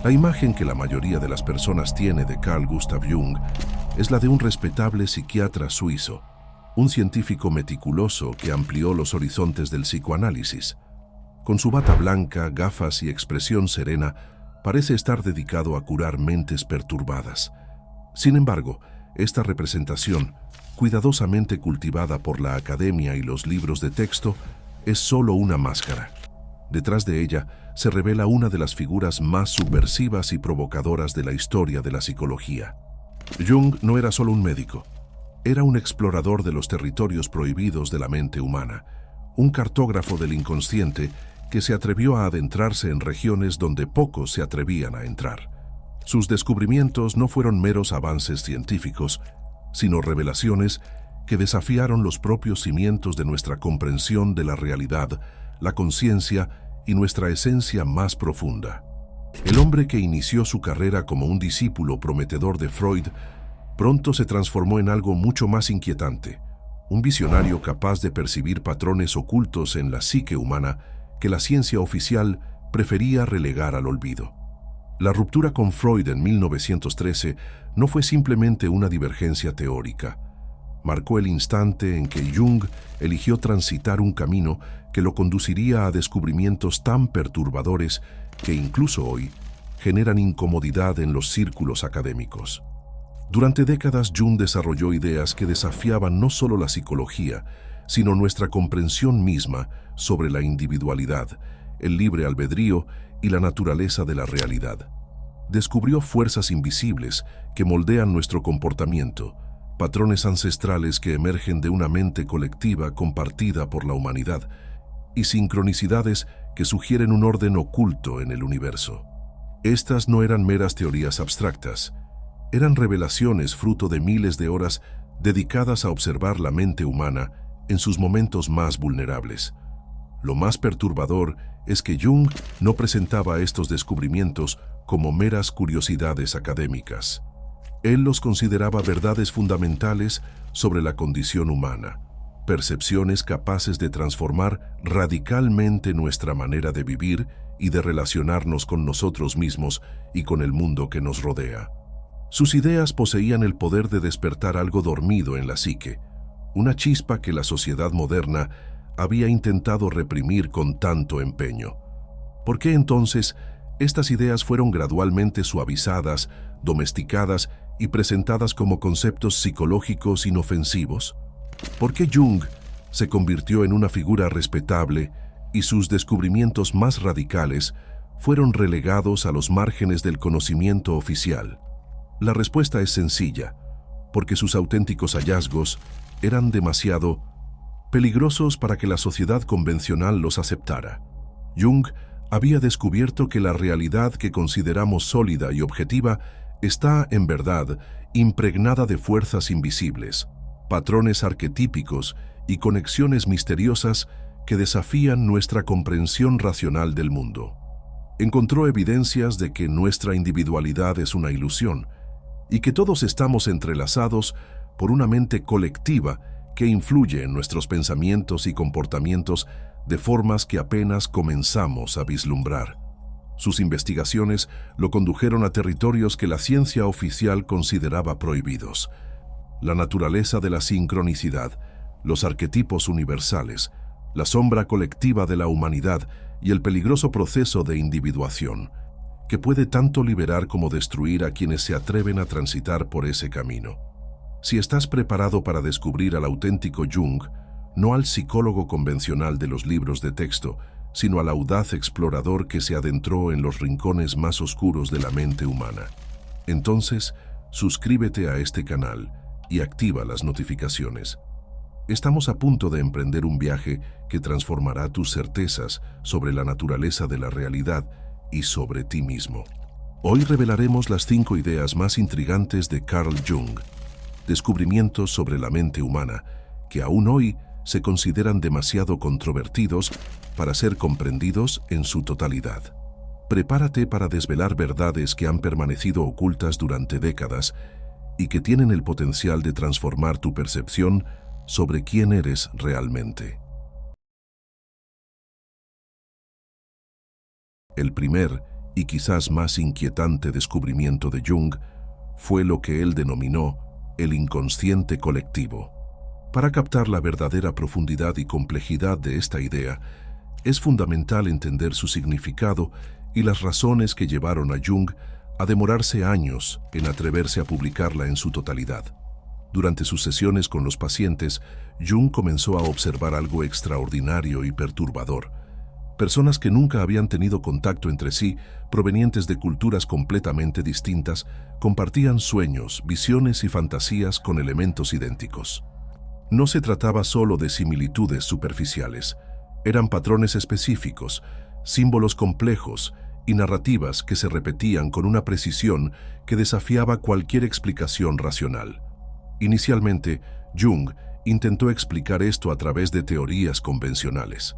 La imagen que la mayoría de las personas tiene de Carl Gustav Jung es la de un respetable psiquiatra suizo, un científico meticuloso que amplió los horizontes del psicoanálisis. Con su bata blanca, gafas y expresión serena, parece estar dedicado a curar mentes perturbadas. Sin embargo, esta representación, cuidadosamente cultivada por la academia y los libros de texto, es solo una máscara. Detrás de ella se revela una de las figuras más subversivas y provocadoras de la historia de la psicología. Jung no era solo un médico, era un explorador de los territorios prohibidos de la mente humana, un cartógrafo del inconsciente que se atrevió a adentrarse en regiones donde pocos se atrevían a entrar. Sus descubrimientos no fueron meros avances científicos, sino revelaciones que desafiaron los propios cimientos de nuestra comprensión de la realidad, la conciencia y nuestra esencia más profunda. El hombre que inició su carrera como un discípulo prometedor de Freud pronto se transformó en algo mucho más inquietante, un visionario capaz de percibir patrones ocultos en la psique humana que la ciencia oficial prefería relegar al olvido. La ruptura con Freud en 1913 no fue simplemente una divergencia teórica. Marcó el instante en que Jung eligió transitar un camino que lo conduciría a descubrimientos tan perturbadores que incluso hoy generan incomodidad en los círculos académicos. Durante décadas, Jung desarrolló ideas que desafiaban no solo la psicología, sino nuestra comprensión misma sobre la individualidad, el libre albedrío y la naturaleza de la realidad. Descubrió fuerzas invisibles que moldean nuestro comportamiento, patrones ancestrales que emergen de una mente colectiva compartida por la humanidad y sincronicidades que sugieren un orden oculto en el universo. Estas no eran meras teorías abstractas, eran revelaciones fruto de miles de horas dedicadas a observar la mente humana en sus momentos más vulnerables. Lo más perturbador es que Jung no presentaba estos descubrimientos como meras curiosidades académicas. Él los consideraba verdades fundamentales sobre la condición humana, percepciones capaces de transformar radicalmente nuestra manera de vivir y de relacionarnos con nosotros mismos y con el mundo que nos rodea. Sus ideas poseían el poder de despertar algo dormido en la psique, una chispa que la sociedad moderna había intentado reprimir con tanto empeño. ¿Por qué entonces estas ideas fueron gradualmente suavizadas, domesticadas y presentadas como conceptos psicológicos inofensivos? ¿Por qué Jung se convirtió en una figura respetable y sus descubrimientos más radicales fueron relegados a los márgenes del conocimiento oficial? La respuesta es sencilla, porque sus auténticos hallazgos eran demasiado peligrosos para que la sociedad convencional los aceptara. Jung había descubierto que la realidad que consideramos sólida y objetiva está, en verdad, impregnada de fuerzas invisibles, patrones arquetípicos y conexiones misteriosas que desafían nuestra comprensión racional del mundo. Encontró evidencias de que nuestra individualidad es una ilusión y que todos estamos entrelazados por una mente colectiva que influye en nuestros pensamientos y comportamientos de formas que apenas comenzamos a vislumbrar. Sus investigaciones lo condujeron a territorios que la ciencia oficial consideraba prohibidos: la naturaleza de la sincronicidad, los arquetipos universales, la sombra colectiva de la humanidad y el peligroso proceso de individuación, que puede tanto liberar como destruir a quienes se atreven a transitar por ese camino. Si estás preparado para descubrir al auténtico Jung, no al psicólogo convencional de los libros de texto, sino al audaz explorador que se adentró en los rincones más oscuros de la mente humana, entonces suscríbete a este canal y activa las notificaciones. Estamos a punto de emprender un viaje que transformará tus certezas sobre la naturaleza de la realidad y sobre ti mismo. Hoy revelaremos las 5 ideas más intrigantes de Carl Jung, descubrimientos sobre la mente humana que aún hoy se consideran demasiado controvertidos para ser comprendidos en su totalidad. Prepárate para desvelar verdades que han permanecido ocultas durante décadas y que tienen el potencial de transformar tu percepción sobre quién eres realmente. El primer y quizás más inquietante descubrimiento de Jung fue lo que él denominó el inconsciente colectivo. Para captar la verdadera profundidad y complejidad de esta idea, es fundamental entender su significado y las razones que llevaron a Jung a demorarse años en atreverse a publicarla en su totalidad. Durante sus sesiones con los pacientes, Jung comenzó a observar algo extraordinario y perturbador. Personas que nunca habían tenido contacto entre sí, provenientes de culturas completamente distintas, compartían sueños, visiones y fantasías con elementos idénticos. No se trataba solo de similitudes superficiales, eran patrones específicos, símbolos complejos y narrativas que se repetían con una precisión que desafiaba cualquier explicación racional. Inicialmente, Jung intentó explicar esto a través de teorías convencionales.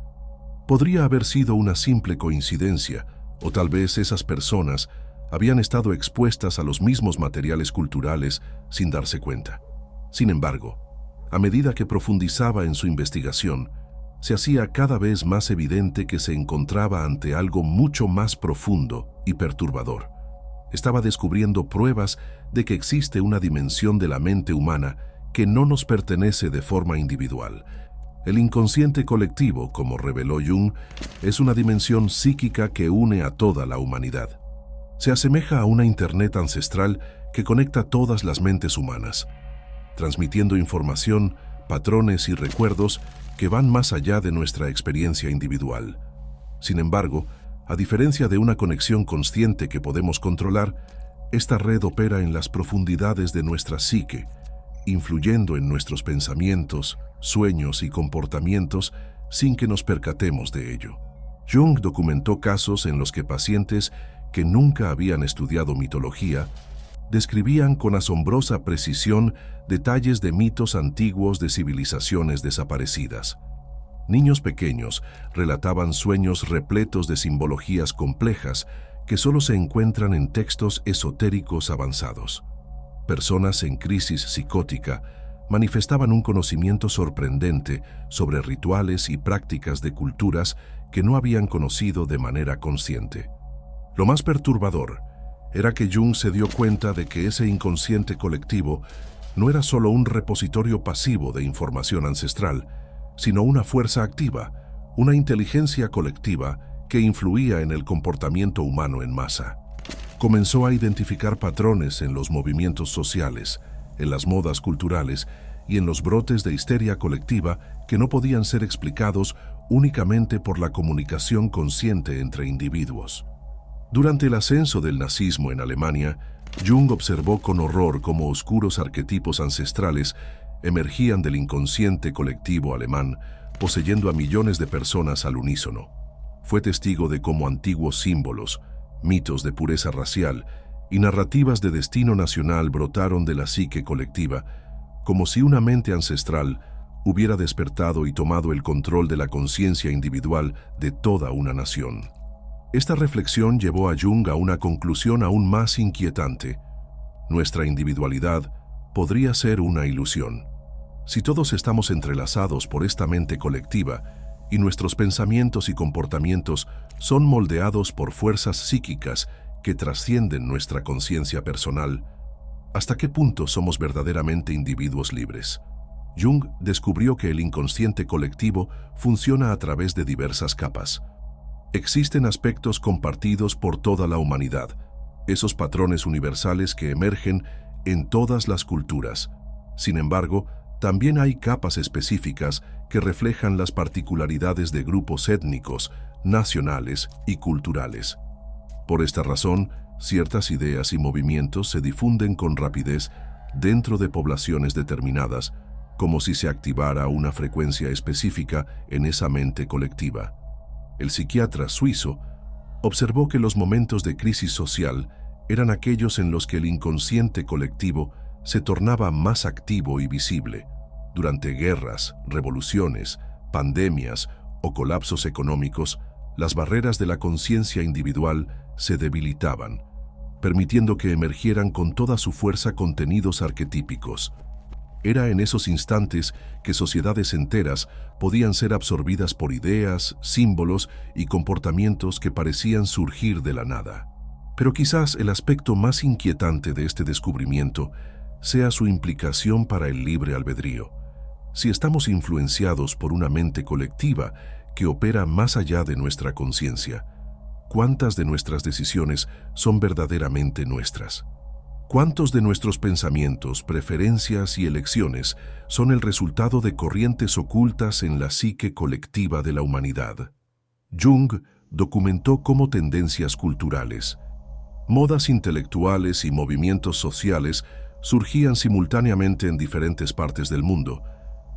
Podría haber sido una simple coincidencia, o tal vez esas personas habían estado expuestas a los mismos materiales culturales sin darse cuenta. Sin embargo, a medida que profundizaba en su investigación, se hacía cada vez más evidente que se encontraba ante algo mucho más profundo y perturbador. Estaba descubriendo pruebas de que existe una dimensión de la mente humana que no nos pertenece de forma individual. El inconsciente colectivo, como reveló Jung, es una dimensión psíquica que une a toda la humanidad. Se asemeja a una Internet ancestral que conecta todas las mentes humanas, transmitiendo información, patrones y recuerdos que van más allá de nuestra experiencia individual. Sin embargo, a diferencia de una conexión consciente que podemos controlar, esta red opera en las profundidades de nuestra psique, influyendo en nuestros pensamientos, sueños y comportamientos sin que nos percatemos de ello. Jung documentó casos en los que pacientes que nunca habían estudiado mitología describían con asombrosa precisión detalles de mitos antiguos de civilizaciones desaparecidas. Niños pequeños relataban sueños repletos de simbologías complejas que solo se encuentran en textos esotéricos avanzados. Personas en crisis psicótica manifestaban un conocimiento sorprendente sobre rituales y prácticas de culturas que no habían conocido de manera consciente. Lo más perturbador era que Jung se dio cuenta de que ese inconsciente colectivo no era solo un repositorio pasivo de información ancestral, sino una fuerza activa, una inteligencia colectiva que influía en el comportamiento humano en masa. Comenzó a identificar patrones en los movimientos sociales, en las modas culturales y en los brotes de histeria colectiva que no podían ser explicados únicamente por la comunicación consciente entre individuos. Durante el ascenso del nazismo en Alemania, Jung observó con horror cómo oscuros arquetipos ancestrales emergían del inconsciente colectivo alemán, poseyendo a millones de personas al unísono. Fue testigo de cómo antiguos símbolos, mitos de pureza racial y narrativas de destino nacional brotaron de la psique colectiva, como si una mente ancestral hubiera despertado y tomado el control de la conciencia individual de toda una nación. Esta reflexión llevó a Jung a una conclusión aún más inquietante. Nuestra individualidad podría ser una ilusión. Si todos estamos entrelazados por esta mente colectiva y nuestros pensamientos y comportamientos son moldeados por fuerzas psíquicas que trascienden nuestra conciencia personal, ¿hasta qué punto somos verdaderamente individuos libres? Jung descubrió que el inconsciente colectivo funciona a través de diversas capas. Existen aspectos compartidos por toda la humanidad, esos patrones universales que emergen en todas las culturas. Sin embargo, también hay capas específicas que reflejan las particularidades de grupos étnicos, nacionales y culturales. Por esta razón, ciertas ideas y movimientos se difunden con rapidez dentro de poblaciones determinadas, como si se activara una frecuencia específica en esa mente colectiva. El psiquiatra suizo observó que los momentos de crisis social eran aquellos en los que el inconsciente colectivo se tornaba más activo y visible. Durante guerras, revoluciones, pandemias o colapsos económicos, las barreras de la conciencia individual se debilitaban, permitiendo que emergieran con toda su fuerza contenidos arquetípicos. Era en esos instantes que sociedades enteras podían ser absorbidas por ideas, símbolos y comportamientos que parecían surgir de la nada. Pero quizás el aspecto más inquietante de este descubrimiento sea su implicación para el libre albedrío. Si estamos influenciados por una mente colectiva que opera más allá de nuestra conciencia, ¿cuántas de nuestras decisiones son verdaderamente nuestras? ¿Cuántos de nuestros pensamientos, preferencias y elecciones son el resultado de corrientes ocultas en la psique colectiva de la humanidad? Jung documentó cómo tendencias culturales, modas intelectuales y movimientos sociales surgían simultáneamente en diferentes partes del mundo,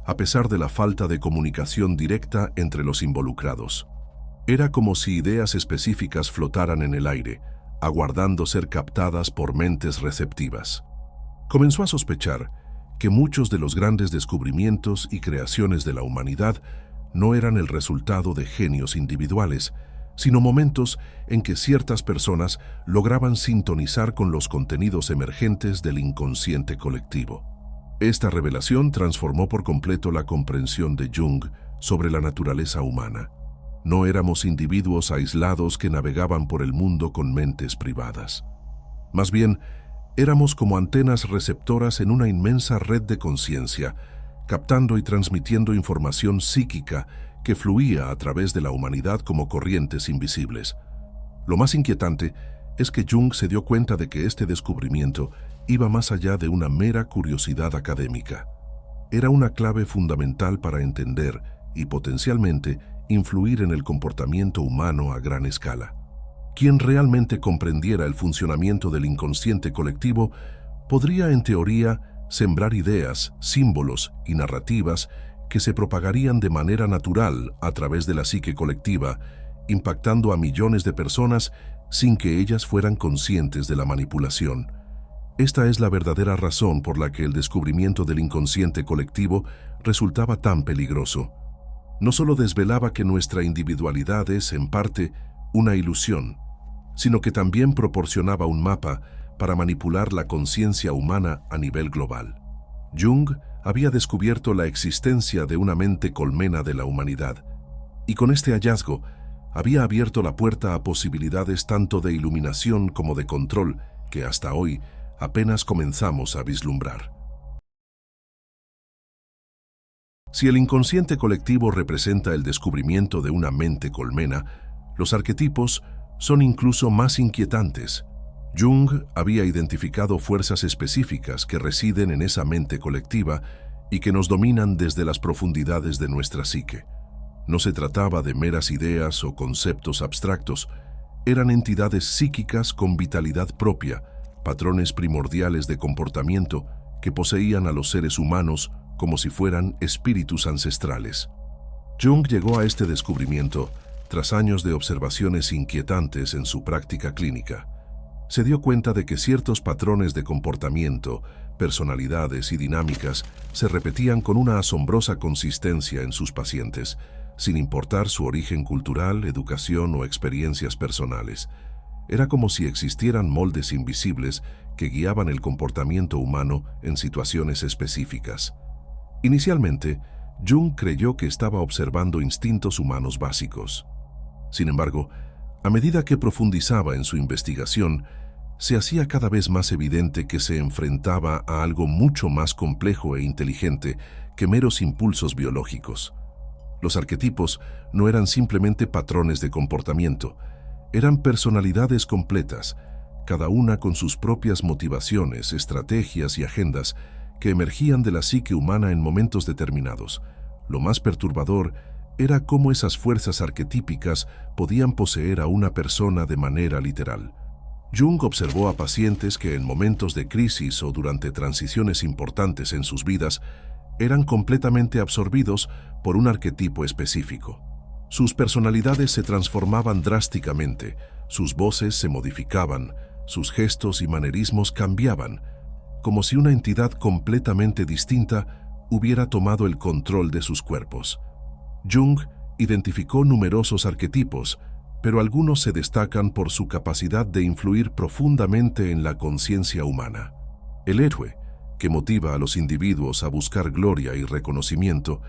a pesar de la falta de comunicación directa entre los involucrados. Era como si ideas específicas flotaran en el aire, aguardando ser captadas por mentes receptivas. Comenzó a sospechar que muchos de los grandes descubrimientos y creaciones de la humanidad no eran el resultado de genios individuales, sino momentos en que ciertas personas lograban sintonizar con los contenidos emergentes del inconsciente colectivo. Esta revelación transformó por completo la comprensión de Jung sobre la naturaleza humana. No éramos individuos aislados que navegaban por el mundo con mentes privadas. Más bien, éramos como antenas receptoras en una inmensa red de conciencia, captando y transmitiendo información psíquica que fluía a través de la humanidad como corrientes invisibles. Lo más inquietante es que Jung se dio cuenta de que este descubrimiento iba más allá de una mera curiosidad académica. Era una clave fundamental para entender y potencialmente influir en el comportamiento humano a gran escala. Quien realmente comprendiera el funcionamiento del inconsciente colectivo podría, en teoría, sembrar ideas, símbolos y narrativas que se propagarían de manera natural a través de la psique colectiva, impactando a millones de personas sin que ellas fueran conscientes de la manipulación. Esta es la verdadera razón por la que el descubrimiento del inconsciente colectivo resultaba tan peligroso. No solo desvelaba que nuestra individualidad es, en parte, una ilusión, sino que también proporcionaba un mapa para manipular la conciencia humana a nivel global. Jung había descubierto la existencia de una mente colmena de la humanidad, y con este hallazgo había abierto la puerta a posibilidades tanto de iluminación como de control que hasta hoy apenas comenzamos a vislumbrar. Si el inconsciente colectivo representa el descubrimiento de una mente colmena, los arquetipos son incluso más inquietantes. Jung había identificado fuerzas específicas que residen en esa mente colectiva y que nos dominan desde las profundidades de nuestra psique. No se trataba de meras ideas o conceptos abstractos, eran entidades psíquicas con vitalidad propia, patrones primordiales de comportamiento que poseían a los seres humanos como si fueran espíritus ancestrales. Jung llegó a este descubrimiento tras años de observaciones inquietantes en su práctica clínica. Se dio cuenta de que ciertos patrones de comportamiento, personalidades y dinámicas se repetían con una asombrosa consistencia en sus pacientes, sin importar su origen cultural, educación o experiencias personales. Era como si existieran moldes invisibles que guiaban el comportamiento humano en situaciones específicas. Inicialmente, Jung creyó que estaba observando instintos humanos básicos. Sin embargo, a medida que profundizaba en su investigación, se hacía cada vez más evidente que se enfrentaba a algo mucho más complejo e inteligente que meros impulsos biológicos. Los arquetipos no eran simplemente patrones de comportamiento, eran personalidades completas, cada una con sus propias motivaciones, estrategias y agendas que emergían de la psique humana en momentos determinados. Lo más perturbador era cómo esas fuerzas arquetípicas podían poseer a una persona de manera literal. Jung observó a pacientes que en momentos de crisis o durante transiciones importantes en sus vidas eran completamente absorbidos por un arquetipo específico. Sus personalidades se transformaban drásticamente, sus voces se modificaban, sus gestos y manerismos cambiaban, como si una entidad completamente distinta hubiera tomado el control de sus cuerpos. Jung identificó numerosos arquetipos, pero algunos se destacan por su capacidad de influir profundamente en la conciencia humana. El héroe, que motiva a los individuos a buscar gloria y reconocimiento,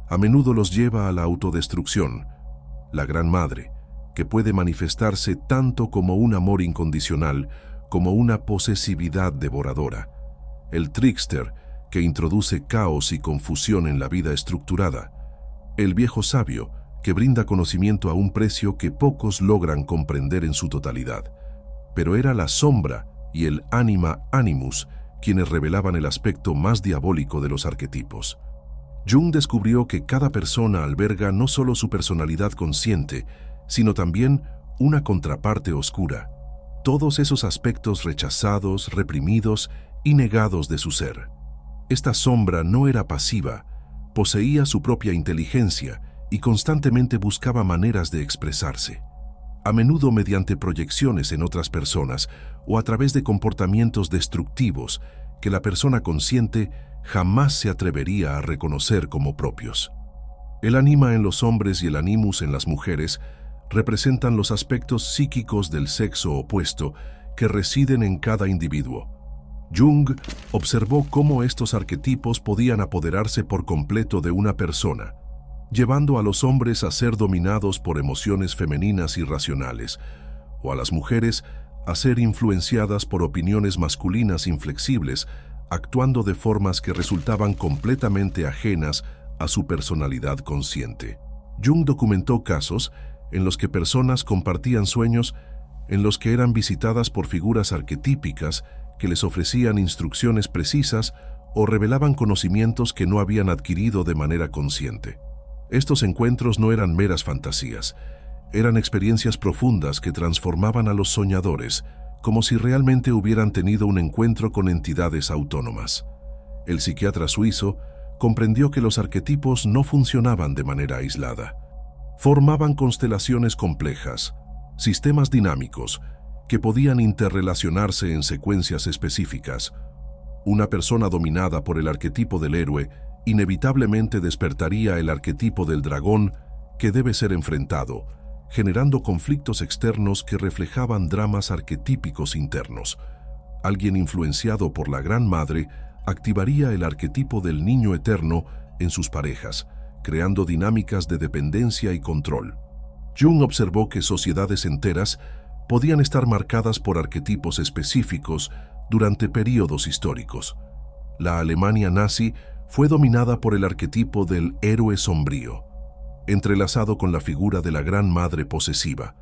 a menudo los lleva a la autodestrucción. La Gran Madre, que puede manifestarse tanto como un amor incondicional como una posesividad devoradora. El trickster, que introduce caos y confusión en la vida estructurada. El viejo sabio, que brinda conocimiento a un precio que pocos logran comprender en su totalidad. Pero era la sombra y el anima animus quienes revelaban el aspecto más diabólico de los arquetipos. Jung descubrió que cada persona alberga no solo su personalidad consciente, sino también una contraparte oscura. Todos esos aspectos rechazados, reprimidos y negados de su ser. Esta sombra no era pasiva, poseía su propia inteligencia y constantemente buscaba maneras de expresarse. A menudo mediante proyecciones en otras personas o a través de comportamientos destructivos que la persona consciente jamás se atrevería a reconocer como propios. El anima en los hombres y el animus en las mujeres representan los aspectos psíquicos del sexo opuesto que residen en cada individuo. Jung observó cómo estos arquetipos podían apoderarse por completo de una persona, llevando a los hombres a ser dominados por emociones femeninas irracionales, o a las mujeres a ser influenciadas por opiniones masculinas inflexibles, actuando de formas que resultaban completamente ajenas a su personalidad consciente. Jung documentó casos en los que personas compartían sueños en los que eran visitadas por figuras arquetípicas que les ofrecían instrucciones precisas o revelaban conocimientos que no habían adquirido de manera consciente. Estos encuentros no eran meras fantasías, eran experiencias profundas que transformaban a los soñadores, como si realmente hubieran tenido un encuentro con entidades autónomas. El psiquiatra suizo comprendió que los arquetipos no funcionaban de manera aislada. Formaban constelaciones complejas, sistemas dinámicos, que podían interrelacionarse en secuencias específicas. Una persona dominada por el arquetipo del héroe inevitablemente despertaría el arquetipo del dragón que debe ser enfrentado, generando conflictos externos que reflejaban dramas arquetípicos internos. Alguien influenciado por la Gran Madre activaría el arquetipo del niño eterno en sus parejas, creando dinámicas de dependencia y control. Jung observó que sociedades enteras podían estar marcadas por arquetipos específicos durante períodos históricos. La Alemania nazi fue dominada por el arquetipo del héroe sombrío, entrelazado con la figura de la Gran Madre posesiva,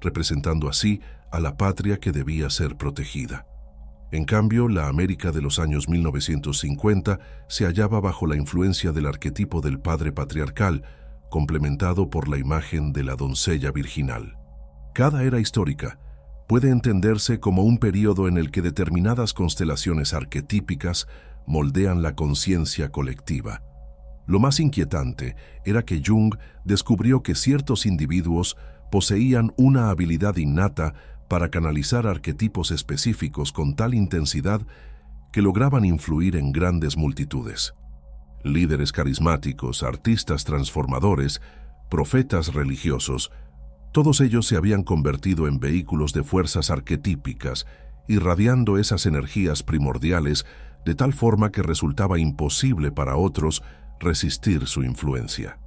representando así a la patria que debía ser protegida. En cambio, la América de los años 1950 se hallaba bajo la influencia del arquetipo del padre patriarcal, complementado por la imagen de la doncella virginal. Cada era histórica puede entenderse como un período en el que determinadas constelaciones arquetípicas moldean la conciencia colectiva. Lo más inquietante era que Jung descubrió que ciertos individuos poseían una habilidad innata para canalizar arquetipos específicos con tal intensidad que lograban influir en grandes multitudes. Líderes carismáticos, artistas transformadores, profetas religiosos, todos ellos se habían convertido en vehículos de fuerzas arquetípicas, irradiando esas energías primordiales de tal forma que resultaba imposible para otros resistir su influencia.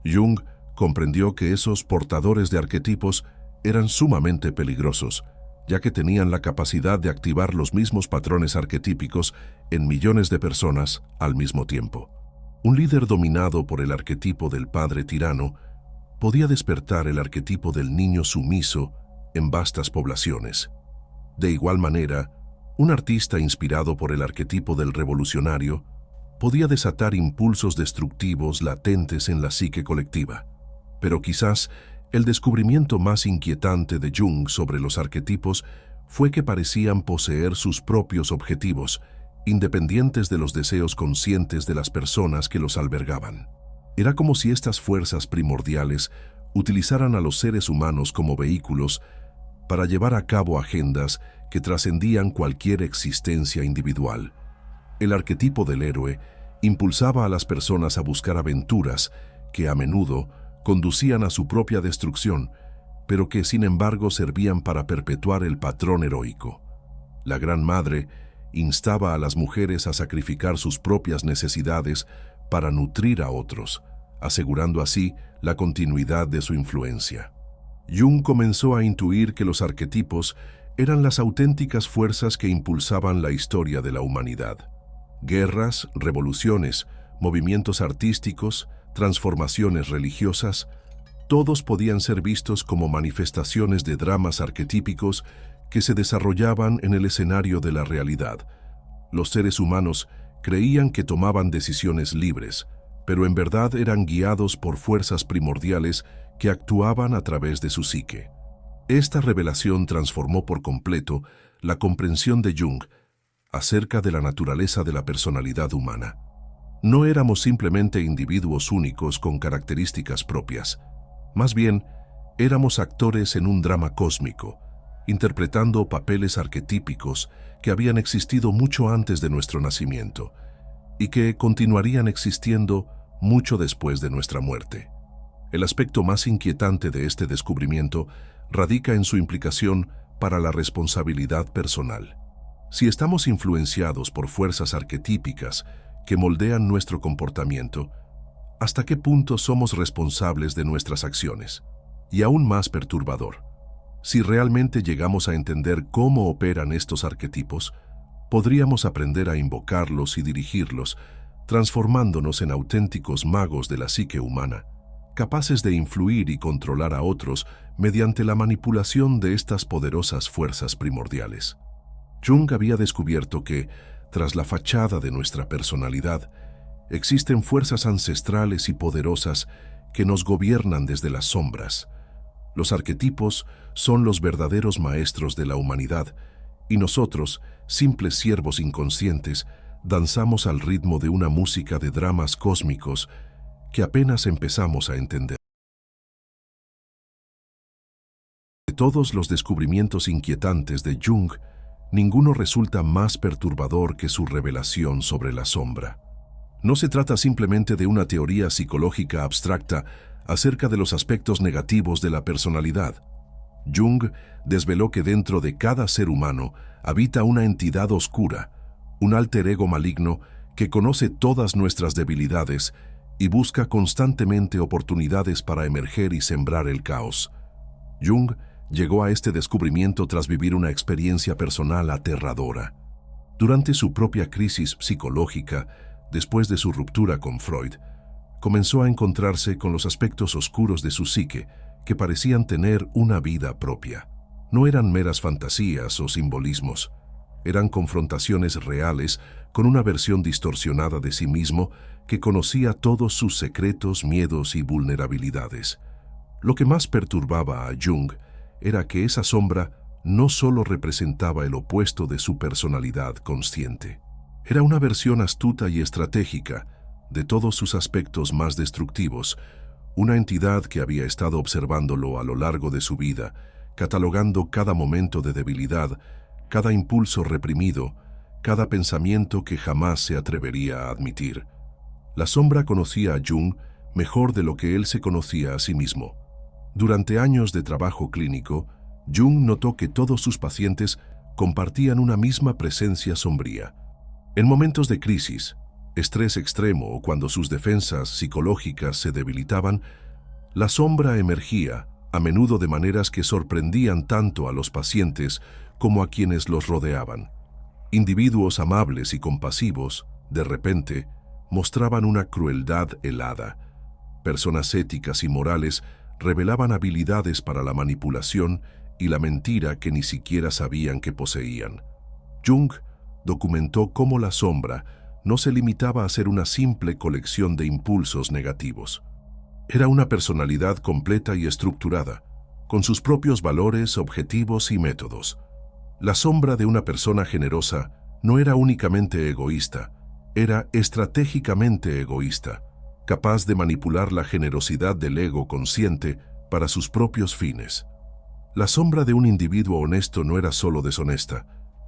Jung comprendió que esos portadores de arquetipos eran sumamente peligrosos, ya que tenían la capacidad de activar los mismos patrones arquetípicos en millones de personas al mismo tiempo. Un líder dominado por el arquetipo del padre tirano podía despertar el arquetipo del niño sumiso en vastas poblaciones. De igual manera, un artista inspirado por el arquetipo del revolucionario podía desatar impulsos destructivos latentes en la psique colectiva. Pero quizás el descubrimiento más inquietante de Jung sobre los arquetipos fue que parecían poseer sus propios objetivos, independientes de los deseos conscientes de las personas que los albergaban. Era como si estas fuerzas primordiales utilizaran a los seres humanos como vehículos para llevar a cabo agendas que trascendían cualquier existencia individual. El arquetipo del héroe impulsaba a las personas a buscar aventuras que a menudo conducían a su propia destrucción, pero que sin embargo servían para perpetuar el patrón heroico. La Gran Madre instaba a las mujeres a sacrificar sus propias necesidades para nutrir a otros, asegurando así la continuidad de su influencia. Jung comenzó a intuir que los arquetipos eran las auténticas fuerzas que impulsaban la historia de la humanidad. Guerras, revoluciones, movimientos artísticos, transformaciones religiosas, todos podían ser vistos como manifestaciones de dramas arquetípicos que se desarrollaban en el escenario de la realidad. Los seres humanos creían que tomaban decisiones libres, pero en verdad eran guiados por fuerzas primordiales que actuaban a través de su psique. Esta revelación transformó por completo la comprensión de Jung acerca de la naturaleza de la personalidad humana. No éramos simplemente individuos únicos con características propias. Más bien, éramos actores en un drama cósmico, interpretando papeles arquetípicos que habían existido mucho antes de nuestro nacimiento y que continuarían existiendo mucho después de nuestra muerte. El aspecto más inquietante de este descubrimiento radica en su implicación para la responsabilidad personal. Si estamos influenciados por fuerzas arquetípicas que moldean nuestro comportamiento, ¿hasta qué punto somos responsables de nuestras acciones? Y aún más perturbador, si realmente llegamos a entender cómo operan estos arquetipos, podríamos aprender a invocarlos y dirigirlos, transformándonos en auténticos magos de la psique humana, capaces de influir y controlar a otros mediante la manipulación de estas poderosas fuerzas primordiales. Jung había descubierto que, tras la fachada de nuestra personalidad, existen fuerzas ancestrales y poderosas que nos gobiernan desde las sombras. Los arquetipos son los verdaderos maestros de la humanidad, y nosotros, simples siervos inconscientes, danzamos al ritmo de una música de dramas cósmicos que apenas empezamos a entender. De todos los descubrimientos inquietantes de Jung, ninguno resulta más perturbador que su revelación sobre la sombra. No se trata simplemente de una teoría psicológica abstracta acerca de los aspectos negativos de la personalidad. Jung desveló que dentro de cada ser humano habita una entidad oscura, un alter ego maligno que conoce todas nuestras debilidades y busca constantemente oportunidades para emerger y sembrar el caos. Jung llegó a este descubrimiento tras vivir una experiencia personal aterradora. Durante su propia crisis psicológica, después de su ruptura con Freud, comenzó a encontrarse con los aspectos oscuros de su psique que parecían tener una vida propia. No eran meras fantasías o simbolismos, eran confrontaciones reales con una versión distorsionada de sí mismo que conocía todos sus secretos, miedos y vulnerabilidades. Lo que más perturbaba a Jung era que esa sombra no solo representaba el opuesto de su personalidad consciente. Era una versión astuta y estratégica de todos sus aspectos más destructivos, una entidad que había estado observándolo a lo largo de su vida, catalogando cada momento de debilidad, cada impulso reprimido, cada pensamiento que jamás se atrevería a admitir. La sombra conocía a Jung mejor de lo que él se conocía a sí mismo. Durante años de trabajo clínico, Jung notó que todos sus pacientes compartían una misma presencia sombría. En momentos de crisis, estrés extremo o cuando sus defensas psicológicas se debilitaban, la sombra emergía, a menudo de maneras que sorprendían tanto a los pacientes como a quienes los rodeaban. Individuos amables y compasivos, de repente, mostraban una crueldad helada. Personas éticas y morales revelaban habilidades para la manipulación y la mentira que ni siquiera sabían que poseían. Jung documentó cómo la sombra no se limitaba a ser una simple colección de impulsos negativos. Era una personalidad completa y estructurada, con sus propios valores, objetivos y métodos. La sombra de una persona generosa no era únicamente egoísta, era estratégicamente egoísta, capaz de manipular la generosidad del ego consciente para sus propios fines. La sombra de un individuo honesto no era solo deshonesta,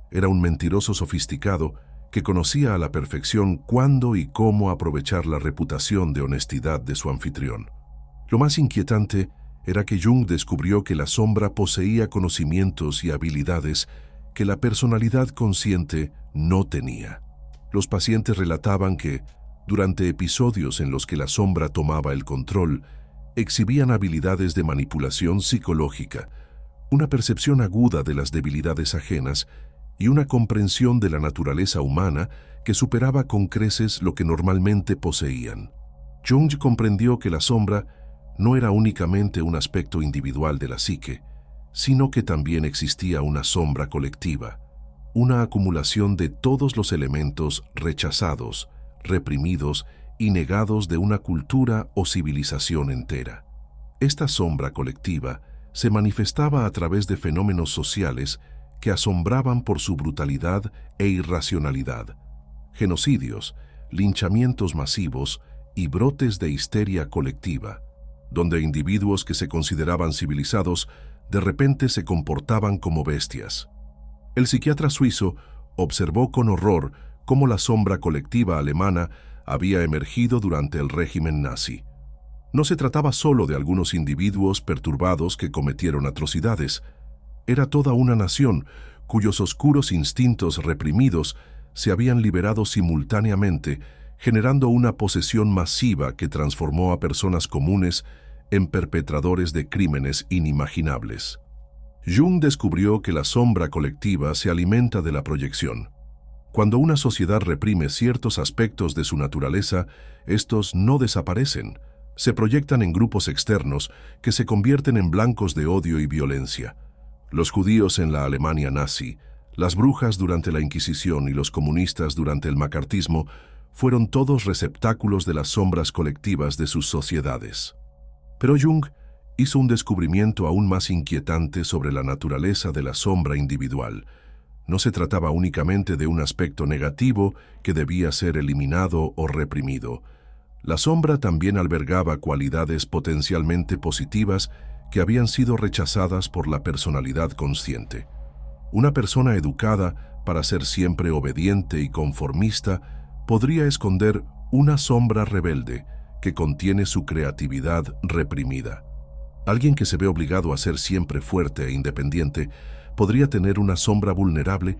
era un mentiroso sofisticado que conocía a la perfección cuándo y cómo aprovechar la reputación de honestidad de su anfitrión. Lo más inquietante era que Jung descubrió que la sombra poseía conocimientos y habilidades que la personalidad consciente no tenía. Los pacientes relataban que, durante episodios en los que la sombra tomaba el control, exhibían habilidades de manipulación psicológica, una percepción aguda de las debilidades ajenas y una comprensión de la naturaleza humana que superaba con creces lo que normalmente poseían. Jung comprendió que la sombra no era únicamente un aspecto individual de la psique, sino que también existía una sombra colectiva, una acumulación de todos los elementos rechazados, reprimidos y negados de una cultura o civilización entera. Esta sombra colectiva se manifestaba a través de fenómenos sociales que asombraban por su brutalidad e irracionalidad, genocidios, linchamientos masivos y brotes de histeria colectiva, donde individuos que se consideraban civilizados de repente se comportaban como bestias. El psiquiatra suizo observó con horror cómo la sombra colectiva alemana había emergido durante el régimen nazi. No se trataba solo de algunos individuos perturbados que cometieron atrocidades. Era toda una nación cuyos oscuros instintos reprimidos se habían liberado simultáneamente, generando una posesión masiva que transformó a personas comunes en perpetradores de crímenes inimaginables. Jung descubrió que la sombra colectiva se alimenta de la proyección. Cuando una sociedad reprime ciertos aspectos de su naturaleza, estos no desaparecen, se proyectan en grupos externos que se convierten en blancos de odio y violencia. Los judíos en la Alemania nazi, las brujas durante la Inquisición y los comunistas durante el macartismo fueron todos receptáculos de las sombras colectivas de sus sociedades. Pero Jung hizo un descubrimiento aún más inquietante sobre la naturaleza de la sombra individual. No se trataba únicamente de un aspecto negativo que debía ser eliminado o reprimido. La sombra también albergaba cualidades potencialmente positivas que habían sido rechazadas por la personalidad consciente. Una persona educada para ser siempre obediente y conformista podría esconder una sombra rebelde que contiene su creatividad reprimida. Alguien que se ve obligado a ser siempre fuerte e independiente podría tener una sombra vulnerable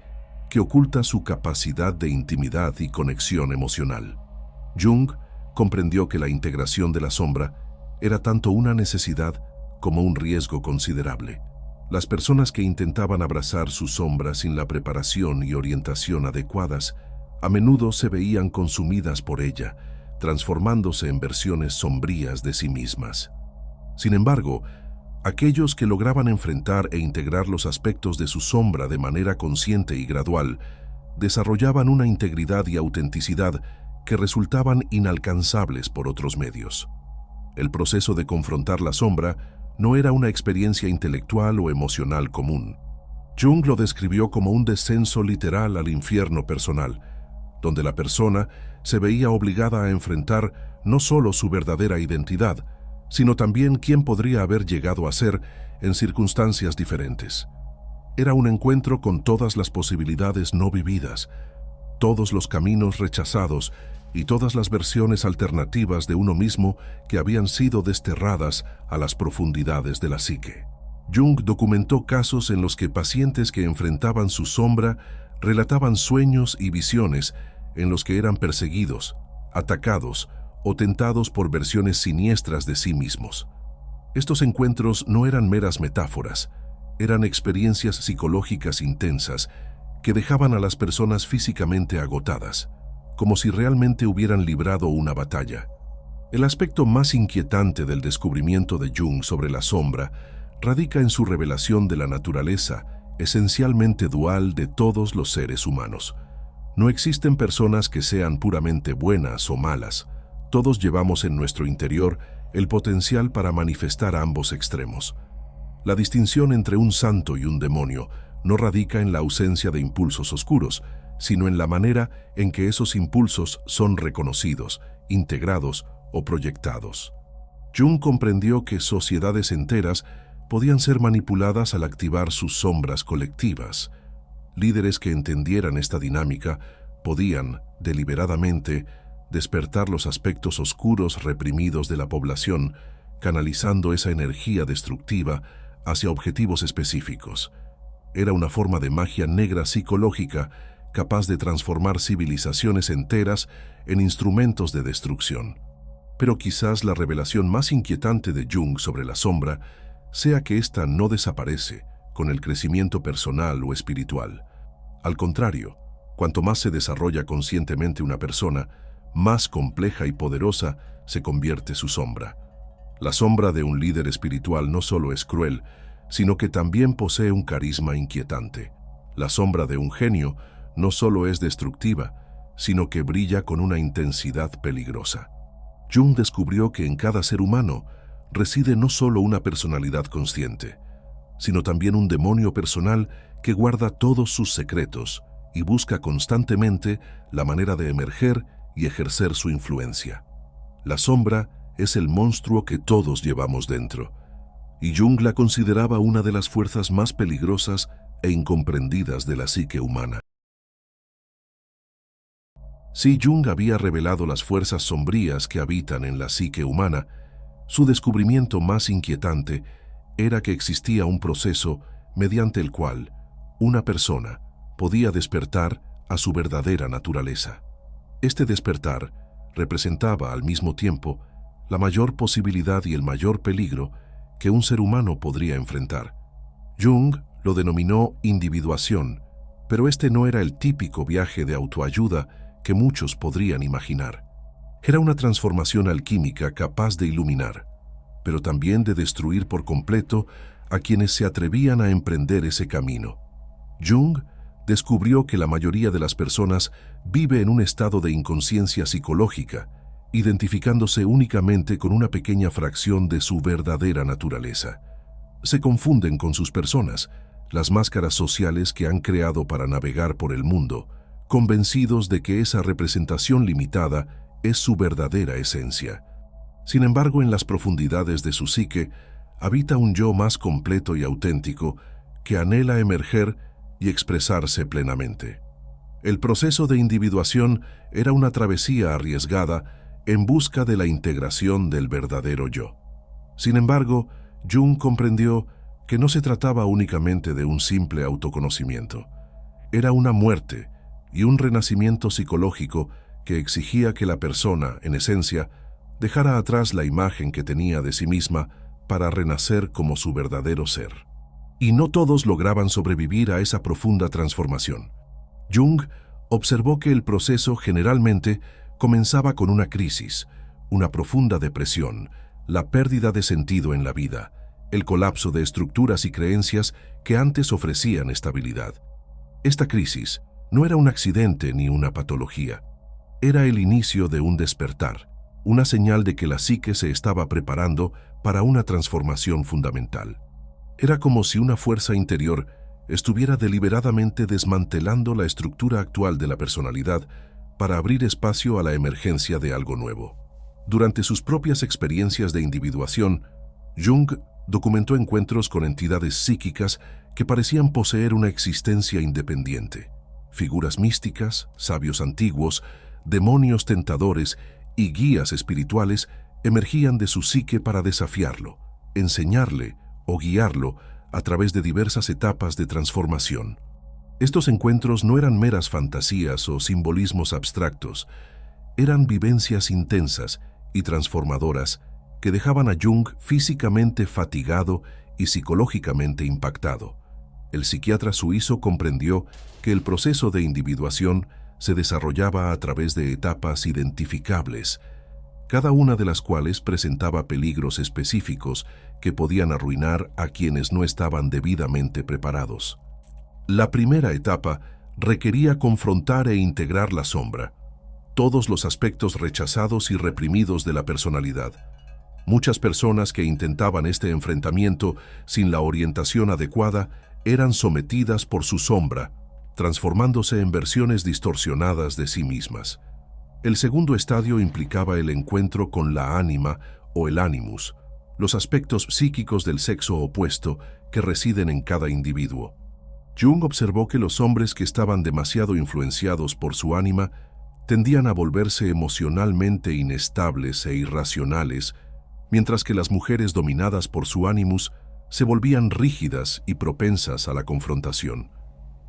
que oculta su capacidad de intimidad y conexión emocional. Jung comprendió que la integración de la sombra era tanto una necesidad como un riesgo considerable. Las personas que intentaban abrazar su sombra sin la preparación y orientación adecuadas a menudo se veían consumidas por ella, transformándose en versiones sombrías de sí mismas. Sin embargo, aquellos que lograban enfrentar e integrar los aspectos de su sombra de manera consciente y gradual, desarrollaban una integridad y autenticidad que resultaban inalcanzables por otros medios. El proceso de confrontar la sombra no era una experiencia intelectual o emocional común. Jung lo describió como un descenso literal al infierno personal, donde la persona se veía obligada a enfrentar no solo su verdadera identidad, sino también quién podría haber llegado a ser en circunstancias diferentes. Era un encuentro con todas las posibilidades no vividas, todos los caminos rechazados y todas las versiones alternativas de uno mismo que habían sido desterradas a las profundidades de la psique. Jung documentó casos en los que pacientes que enfrentaban su sombra relataban sueños y visiones en los que eran perseguidos, atacados o tentados por versiones siniestras de sí mismos. Estos encuentros no eran meras metáforas, eran experiencias psicológicas intensas que dejaban a las personas físicamente agotadas, como si realmente hubieran librado una batalla. El aspecto más inquietante del descubrimiento de Jung sobre la sombra radica en su revelación de la naturaleza esencialmente dual de todos los seres humanos. No existen personas que sean puramente buenas o malas. Todos llevamos en nuestro interior el potencial para manifestar ambos extremos. La distinción entre un santo y un demonio no radica en la ausencia de impulsos oscuros, sino en la manera en que esos impulsos son reconocidos, integrados o proyectados. Jung comprendió que sociedades enteras podían ser manipuladas al activar sus sombras colectivas. Líderes que entendieran esta dinámica podían, deliberadamente, despertar los aspectos oscuros reprimidos de la población, canalizando esa energía destructiva hacia objetivos específicos. Era una forma de magia negra psicológica capaz de transformar civilizaciones enteras en instrumentos de destrucción. Pero quizás la revelación más inquietante de Jung sobre la sombra sea que ésta no desaparece con el crecimiento personal o espiritual. Al contrario, cuanto más se desarrolla conscientemente una persona, más compleja y poderosa se convierte su sombra. La sombra de un líder espiritual no solo es cruel, sino que también posee un carisma inquietante. La sombra de un genio no solo es destructiva, sino que brilla con una intensidad peligrosa. Jung descubrió que en cada ser humano reside no solo una personalidad consciente, sino también un demonio personal que guarda todos sus secretos y busca constantemente la manera de emerger y ejercer su influencia. La sombra es el monstruo que todos llevamos dentro, y Jung la consideraba una de las fuerzas más peligrosas e incomprendidas de la psique humana. Si Jung había revelado las fuerzas sombrías que habitan en la psique humana, su descubrimiento más inquietante era que existía un proceso mediante el cual una persona podía despertar a su verdadera naturaleza. Este despertar representaba al mismo tiempo la mayor posibilidad y el mayor peligro que un ser humano podría enfrentar. Jung lo denominó individuación, pero este no era el típico viaje de autoayuda que muchos podrían imaginar. Era una transformación alquímica capaz de iluminar, pero también de destruir por completo a quienes se atrevían a emprender ese camino. Jung descubrió que la mayoría de las personas vive en un estado de inconsciencia psicológica, identificándose únicamente con una pequeña fracción de su verdadera naturaleza. Se confunden con sus personas, las máscaras sociales que han creado para navegar por el mundo, convencidos de que esa representación limitada es su verdadera esencia. Sin embargo, en las profundidades de su psique habita un yo más completo y auténtico que anhela emerger y expresarse plenamente. El proceso de individuación era una travesía arriesgada en busca de la integración del verdadero yo. Sin embargo, Jung comprendió que no se trataba únicamente de un simple autoconocimiento. Era una muerte y un renacimiento psicológico que exigía que la persona, en esencia, dejara atrás la imagen que tenía de sí misma para renacer como su verdadero ser. Y no todos lograban sobrevivir a esa profunda transformación. Jung observó que el proceso generalmente comenzaba con una crisis, una profunda depresión, la pérdida de sentido en la vida, el colapso de estructuras y creencias que antes ofrecían estabilidad. Esta crisis no era un accidente ni una patología. Era el inicio de un despertar, una señal de que la psique se estaba preparando para una transformación fundamental. Era como si una fuerza interior estuviera deliberadamente desmantelando la estructura actual de la personalidad para abrir espacio a la emergencia de algo nuevo. Durante sus propias experiencias de individuación, Jung documentó encuentros con entidades psíquicas que parecían poseer una existencia independiente. Figuras místicas, sabios antiguos, demonios tentadores y guías espirituales emergían de su psique para desafiarlo, enseñarle o guiarlo a través de diversas etapas de transformación. Estos encuentros no eran meras fantasías o simbolismos abstractos, eran vivencias intensas y transformadoras que dejaban a Jung físicamente fatigado y psicológicamente impactado. El psiquiatra suizo comprendió que el proceso de individuación se desarrollaba a través de etapas identificables, cada una de las cuales presentaba peligros específicos que podían arruinar a quienes no estaban debidamente preparados. La primera etapa requería confrontar e integrar la sombra, todos los aspectos rechazados y reprimidos de la personalidad. Muchas personas que intentaban este enfrentamiento sin la orientación adecuada eran sometidas por su sombra, transformándose en versiones distorsionadas de sí mismas. El segundo estadio implicaba el encuentro con la ánima o el animus, los aspectos psíquicos del sexo opuesto que residen en cada individuo. Jung observó que los hombres que estaban demasiado influenciados por su ánima tendían a volverse emocionalmente inestables e irracionales, mientras que las mujeres dominadas por su animus se volvían rígidas y propensas a la confrontación.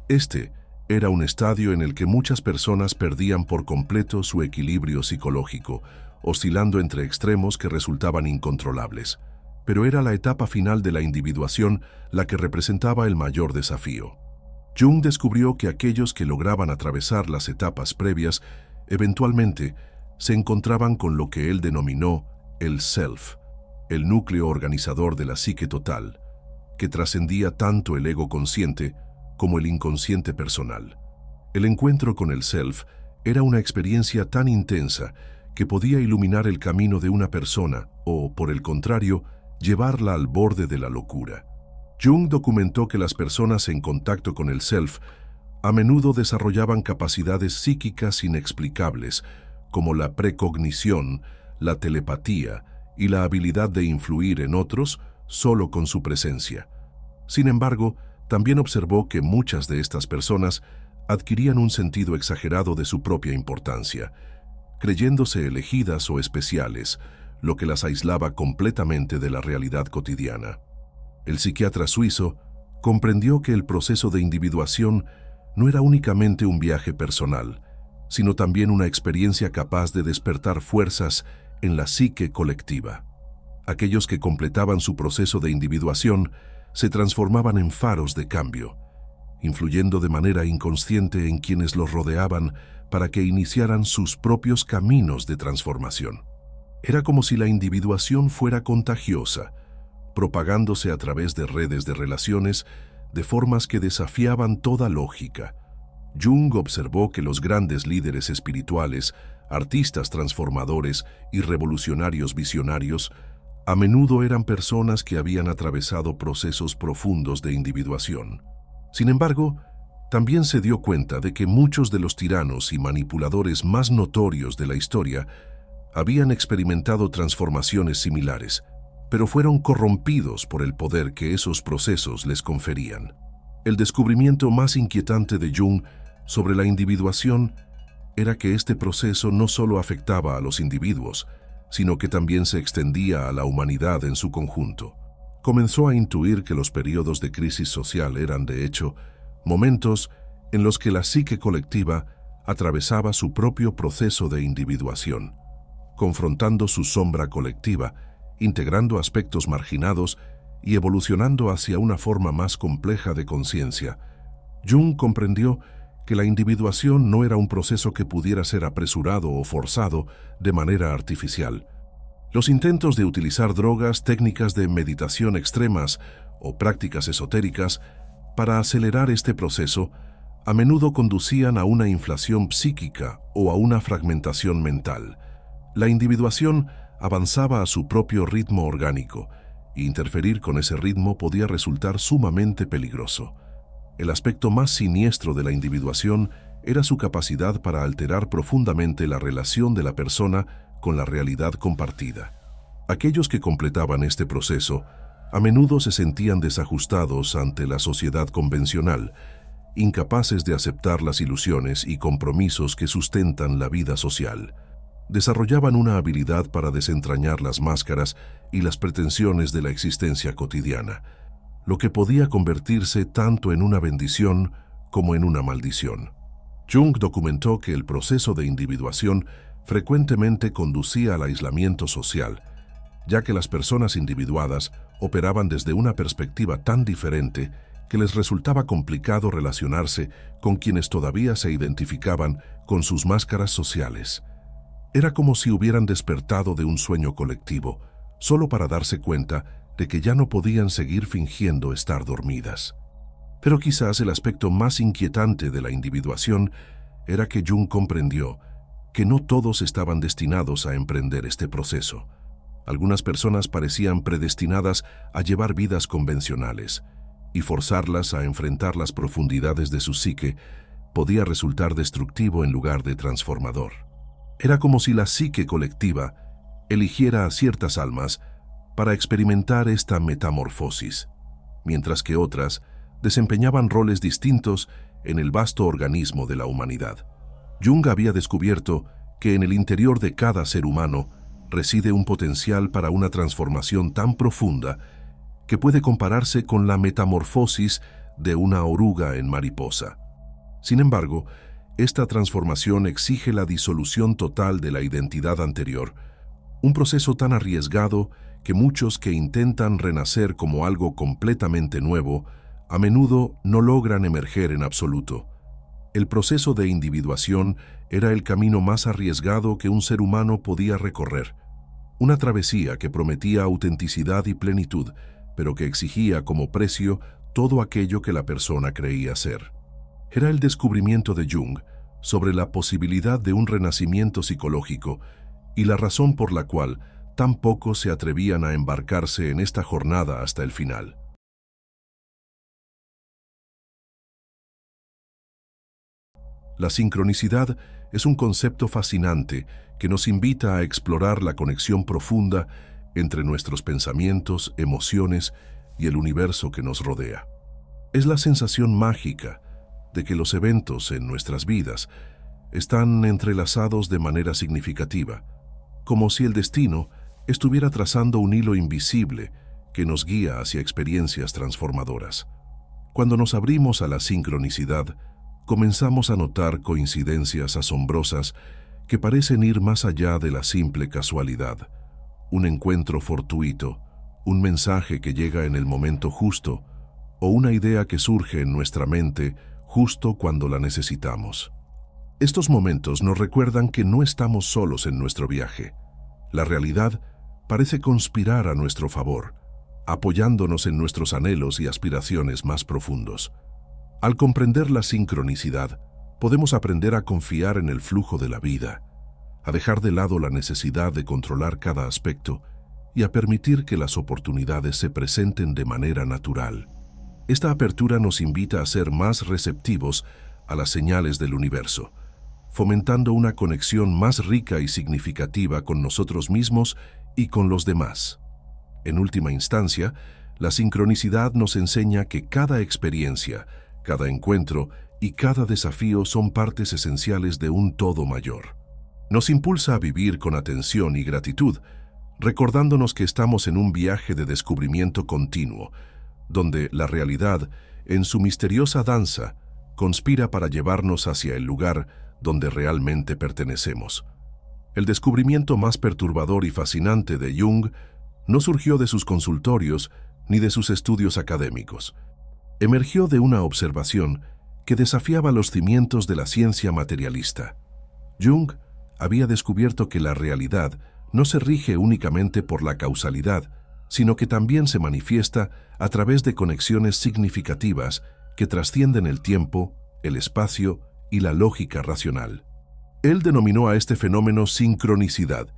Este era un estadio en el que muchas personas perdían por completo su equilibrio psicológico, oscilando entre extremos que resultaban incontrolables. Pero era la etapa final de la individuación la que representaba el mayor desafío. Jung descubrió que aquellos que lograban atravesar las etapas previas, eventualmente, se encontraban con lo que él denominó el self, el núcleo organizador de la psique total, que trascendía tanto el ego consciente como el inconsciente personal. El encuentro con el self era una experiencia tan intensa que podía iluminar el camino de una persona o, por el contrario, llevarla al borde de la locura. Jung documentó que las personas en contacto con el self a menudo desarrollaban capacidades psíquicas inexplicables, como la precognición, la telepatía y la habilidad de influir en otros solo con su presencia. Sin embargo, también observó que muchas de estas personas adquirían un sentido exagerado de su propia importancia, creyéndose elegidas o especiales, lo que las aislaba completamente de la realidad cotidiana. El psiquiatra suizo comprendió que el proceso de individuación no era únicamente un viaje personal, sino también una experiencia capaz de despertar fuerzas en la psique colectiva. Aquellos que completaban su proceso de individuación se transformaban en faros de cambio, influyendo de manera inconsciente en quienes los rodeaban para que iniciaran sus propios caminos de transformación. Era como si la individuación fuera contagiosa, propagándose a través de redes de relaciones de formas que desafiaban toda lógica. Jung observó que los grandes líderes espirituales, artistas transformadores y revolucionarios visionarios a menudo eran personas que habían atravesado procesos profundos de individuación. Sin embargo, también se dio cuenta de que muchos de los tiranos y manipuladores más notorios de la historia habían experimentado transformaciones similares, pero fueron corrompidos por el poder que esos procesos les conferían. El descubrimiento más inquietante de Jung sobre la individuación era que este proceso no solo afectaba a los individuos, sino que también se extendía a la humanidad en su conjunto. Comenzó a intuir que los periodos de crisis social eran, de hecho, momentos en los que la psique colectiva atravesaba su propio proceso de individuación, confrontando su sombra colectiva, integrando aspectos marginados y evolucionando hacia una forma más compleja de conciencia. Jung comprendió que la individuación no era un proceso que pudiera ser apresurado o forzado de manera artificial. Los intentos de utilizar drogas, técnicas de meditación extremas o prácticas esotéricas para acelerar este proceso a menudo conducían a una inflación psíquica o a una fragmentación mental. La individuación avanzaba a su propio ritmo orgánico, e interferir con ese ritmo podía resultar sumamente peligroso. El aspecto más siniestro de la individuación era su capacidad para alterar profundamente la relación de la persona con la realidad compartida. Aquellos que completaban este proceso a menudo se sentían desajustados ante la sociedad convencional, incapaces de aceptar las ilusiones y compromisos que sustentan la vida social. Desarrollaban una habilidad para desentrañar las máscaras y las pretensiones de la existencia cotidiana, lo que podía convertirse tanto en una bendición como en una maldición. Jung documentó que el proceso de individuación frecuentemente conducía al aislamiento social, ya que las personas individuadas operaban desde una perspectiva tan diferente que les resultaba complicado relacionarse con quienes todavía se identificaban con sus máscaras sociales. Era como si hubieran despertado de un sueño colectivo, solo para darse cuenta de que ya no podían seguir fingiendo estar dormidas. Pero quizás el aspecto más inquietante de la individuación era que Jung comprendió que no todos estaban destinados a emprender este proceso. Algunas personas parecían predestinadas a llevar vidas convencionales, y forzarlas a enfrentar las profundidades de su psique podía resultar destructivo en lugar de transformador. Era como si la psique colectiva eligiera a ciertas almas para experimentar esta metamorfosis, mientras que otras desempeñaban roles distintos en el vasto organismo de la humanidad. Jung había descubierto que en el interior de cada ser humano reside un potencial para una transformación tan profunda que puede compararse con la metamorfosis de una oruga en mariposa. Sin embargo, esta transformación exige la disolución total de la identidad anterior, Un proceso tan arriesgado que muchos que intentan renacer como algo completamente nuevo, a menudo no logran emerger en absoluto. El proceso de individuación era el camino más arriesgado que un ser humano podía recorrer. Una travesía que prometía autenticidad y plenitud, pero que exigía como precio todo aquello que la persona creía ser. Era el descubrimiento de Jung sobre la posibilidad de un renacimiento psicológico y la razón por la cual tan pocos se atrevían a embarcarse en esta jornada hasta el final. La sincronicidad es un concepto fascinante que nos invita a explorar la conexión profunda entre nuestros pensamientos, emociones y el universo que nos rodea. Es la sensación mágica de que los eventos en nuestras vidas están entrelazados de manera significativa, como si el destino estuviera trazando un hilo invisible que nos guía hacia experiencias transformadoras. Cuando nos abrimos a la sincronicidad, comenzamos a notar coincidencias asombrosas que parecen ir más allá de la simple casualidad. Un encuentro fortuito, un mensaje que llega en el momento justo, o una idea que surge en nuestra mente justo cuando la necesitamos. Estos momentos nos recuerdan que no estamos solos en nuestro viaje. La realidad parece conspirar a nuestro favor, apoyándonos en nuestros anhelos y aspiraciones más profundos. Al comprender la sincronicidad, podemos aprender a confiar en el flujo de la vida, a dejar de lado la necesidad de controlar cada aspecto y a permitir que las oportunidades se presenten de manera natural. Esta apertura nos invita a ser más receptivos a las señales del universo, fomentando una conexión más rica y significativa con nosotros mismos y con los demás. En última instancia, la sincronicidad nos enseña que cada experiencia, cada encuentro y cada desafío son partes esenciales de un todo mayor. Nos impulsa a vivir con atención y gratitud, recordándonos que estamos en un viaje de descubrimiento continuo, donde la realidad, en su misteriosa danza, conspira para llevarnos hacia el lugar donde realmente pertenecemos. El descubrimiento más perturbador y fascinante de Jung no surgió de sus consultorios ni de sus estudios académicos. Emergió de una observación que desafiaba los cimientos de la ciencia materialista. Jung había descubierto que la realidad no se rige únicamente por la causalidad, sino que también se manifiesta a través de conexiones significativas que trascienden el tiempo, el espacio y la lógica racional. Él denominó a este fenómeno sincronicidad,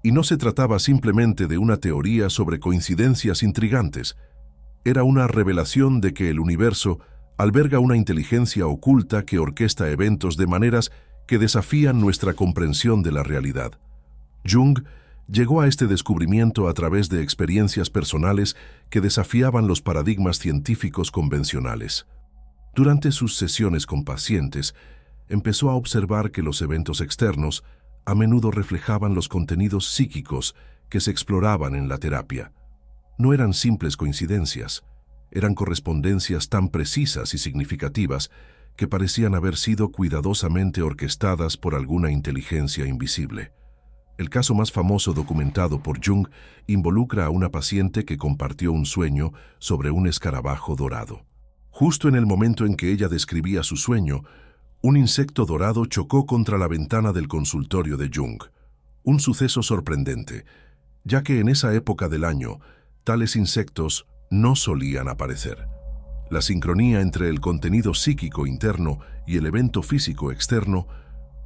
y no se trataba simplemente de una teoría sobre coincidencias intrigantes. Era una revelación de que el universo alberga una inteligencia oculta que orquesta eventos de maneras que desafían nuestra comprensión de la realidad. Jung llegó a este descubrimiento a través de experiencias personales que desafiaban los paradigmas científicos convencionales. Durante sus sesiones con pacientes, empezó a observar que los eventos externos a menudo reflejaban los contenidos psíquicos que se exploraban en la terapia. No eran simples coincidencias, eran correspondencias tan precisas y significativas que parecían haber sido cuidadosamente orquestadas por alguna inteligencia invisible. El caso más famoso documentado por Jung involucra a una paciente que compartió un sueño sobre un escarabajo dorado. Justo en el momento en que ella describía su sueño, un insecto dorado chocó contra la ventana del consultorio de Jung. Un suceso sorprendente, ya que en esa época del año, tales insectos no solían aparecer. La sincronía entre el contenido psíquico interno y el evento físico externo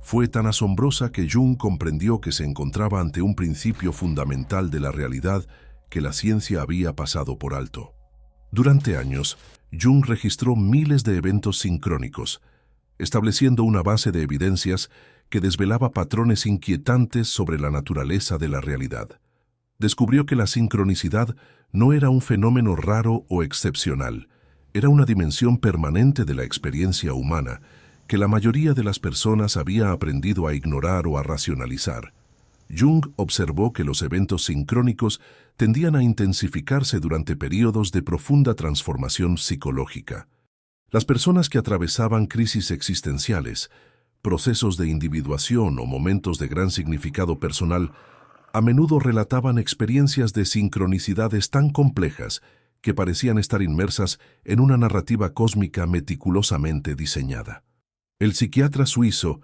fue tan asombrosa que Jung comprendió que se encontraba ante un principio fundamental de la realidad que la ciencia había pasado por alto. Durante años, Jung registró miles de eventos sincrónicos, estableciendo una base de evidencias que desvelaba patrones inquietantes sobre la naturaleza de la realidad. Descubrió que la sincronicidad no era un fenómeno raro o excepcional, era una dimensión permanente de la experiencia humana que la mayoría de las personas había aprendido a ignorar o a racionalizar. Jung observó que los eventos sincrónicos tendían a intensificarse durante periodos de profunda transformación psicológica. Las personas que atravesaban crisis existenciales, procesos de individuación o momentos de gran significado personal A menudo relataban experiencias de sincronicidades tan complejas que parecían estar inmersas en una narrativa cósmica meticulosamente diseñada. El psiquiatra suizo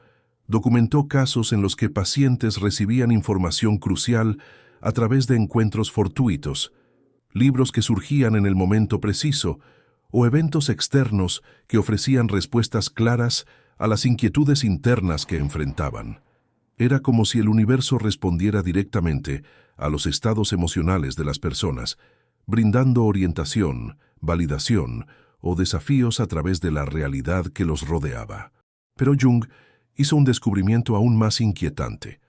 documentó casos en los que pacientes recibían información crucial a través de encuentros fortuitos, libros que surgían en el momento preciso o eventos externos que ofrecían respuestas claras a las inquietudes internas que enfrentaban. Era como si el universo respondiera directamente a los estados emocionales de las personas, brindando orientación, validación o desafíos a través de la realidad que los rodeaba. Pero Jung hizo un descubrimiento aún más inquietante.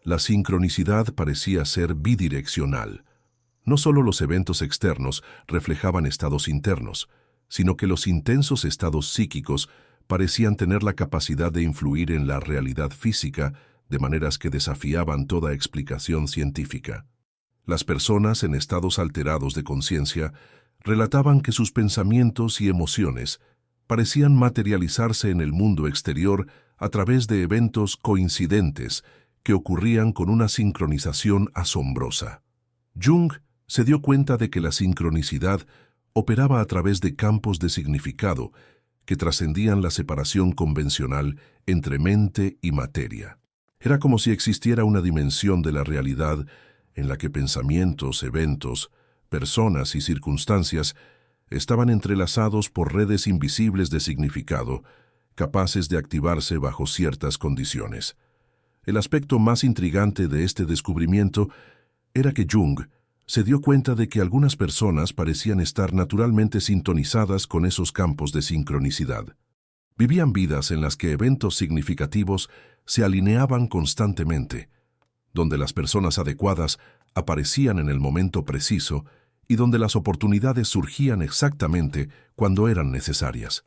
La sincronicidad parecía ser bidireccional. No solo los eventos externos reflejaban estados internos, sino que los intensos estados psíquicos parecían tener la capacidad de influir en la realidad física de maneras que desafiaban toda explicación científica. Las personas en estados alterados de conciencia relataban que sus pensamientos y emociones parecían materializarse en el mundo exterior a través de eventos coincidentes que ocurrían con una sincronización asombrosa. Jung se dio cuenta de que la sincronicidad operaba a través de campos de significado que trascendían la separación convencional entre mente y materia. Era como si existiera una dimensión de la realidad en la que pensamientos, eventos, personas y circunstancias estaban entrelazados por redes invisibles de significado, capaces de activarse bajo ciertas condiciones. El aspecto más intrigante de este descubrimiento era que Jung se dio cuenta de que algunas personas parecían estar naturalmente sintonizadas con esos campos de sincronicidad. Vivían vidas en las que eventos significativos se alineaban constantemente, donde las personas adecuadas aparecían en el momento preciso y donde las oportunidades surgían exactamente cuando eran necesarias.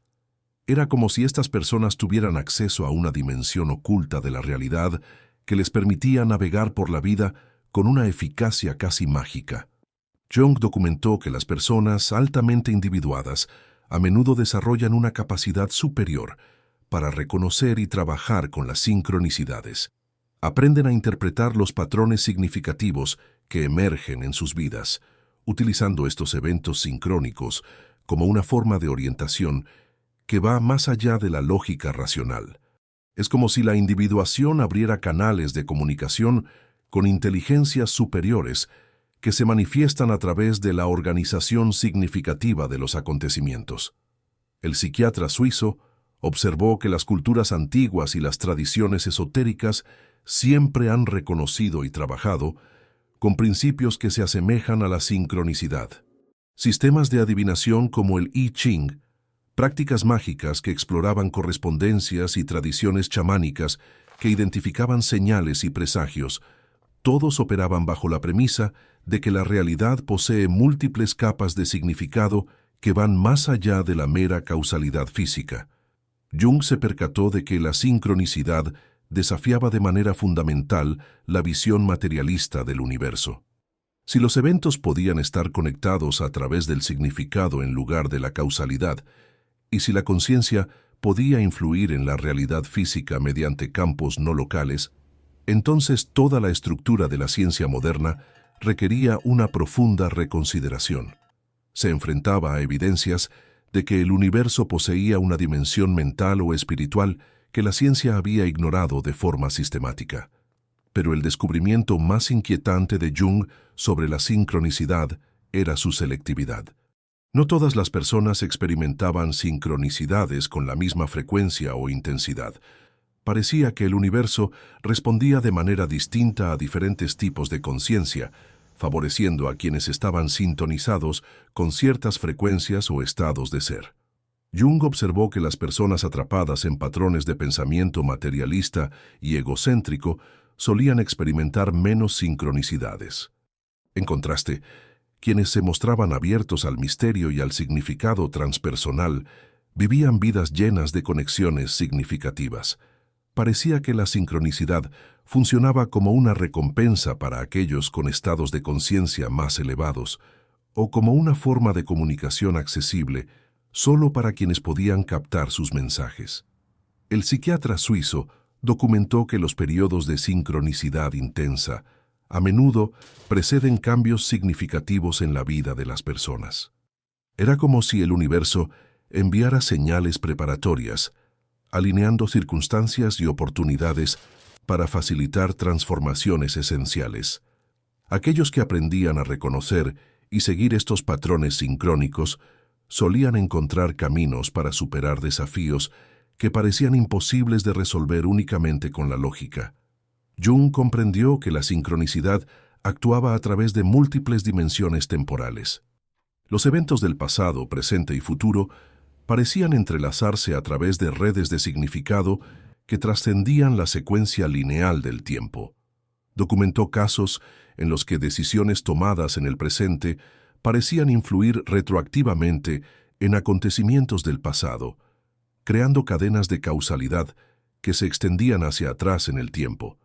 Era como si estas personas tuvieran acceso a una dimensión oculta de la realidad que les permitía navegar por la vida con una eficacia casi mágica. Jung documentó que las personas altamente individuadas a menudo desarrollan una capacidad superior para reconocer y trabajar con las sincronicidades. Aprenden a interpretar los patrones significativos que emergen en sus vidas, utilizando estos eventos sincrónicos como una forma de orientación que va más allá de la lógica racional. Es como si la individuación abriera canales de comunicación con inteligencias superiores que se manifiestan a través de la organización significativa de los acontecimientos. El psiquiatra suizo observó que las culturas antiguas y las tradiciones esotéricas siempre han reconocido y trabajado con principios que se asemejan a la sincronicidad. Sistemas de adivinación como el I Ching, prácticas mágicas que exploraban correspondencias y tradiciones chamánicas que identificaban señales y presagios, todos operaban bajo la premisa de que la realidad posee múltiples capas de significado que van más allá de la mera causalidad física. Jung se percató de que la sincronicidad desafiaba de manera fundamental la visión materialista del universo. Si los eventos podían estar conectados a través del significado en lugar de la causalidad, y si la conciencia podía influir en la realidad física mediante campos no locales, entonces toda la estructura de la ciencia moderna requería una profunda reconsideración. Se enfrentaba a evidencias de que el universo poseía una dimensión mental o espiritual que la ciencia había ignorado de forma sistemática. Pero el descubrimiento más inquietante de Jung sobre la sincronicidad era su selectividad. No todas las personas experimentaban sincronicidades con la misma frecuencia o intensidad. Parecía que el universo respondía de manera distinta a diferentes tipos de conciencia, favoreciendo a quienes estaban sintonizados con ciertas frecuencias o estados de ser. Jung observó que las personas atrapadas en patrones de pensamiento materialista y egocéntrico solían experimentar menos sincronicidades. En contraste, quienes se mostraban abiertos al misterio y al significado transpersonal vivían vidas llenas de conexiones significativas. Parecía que la sincronicidad funcionaba como una recompensa para aquellos con estados de conciencia más elevados, o como una forma de comunicación accesible solo para quienes podían captar sus mensajes. El psiquiatra suizo documentó que los periodos de sincronicidad intensa, a menudo preceden cambios significativos en la vida de las personas. Era como si el universo enviara señales preparatorias, alineando circunstancias y oportunidades para facilitar transformaciones esenciales. Aquellos que aprendían a reconocer y seguir estos patrones sincrónicos solían encontrar caminos para superar desafíos que parecían imposibles de resolver únicamente con la lógica. Jung comprendió que la sincronicidad actuaba a través de múltiples dimensiones temporales. Los eventos del pasado, presente y futuro parecían entrelazarse a través de redes de significado que trascendían la secuencia lineal del tiempo. Documentó casos en los que decisiones tomadas en el presente parecían influir retroactivamente en acontecimientos del pasado, creando cadenas de causalidad que se extendían hacia atrás en el tiempo.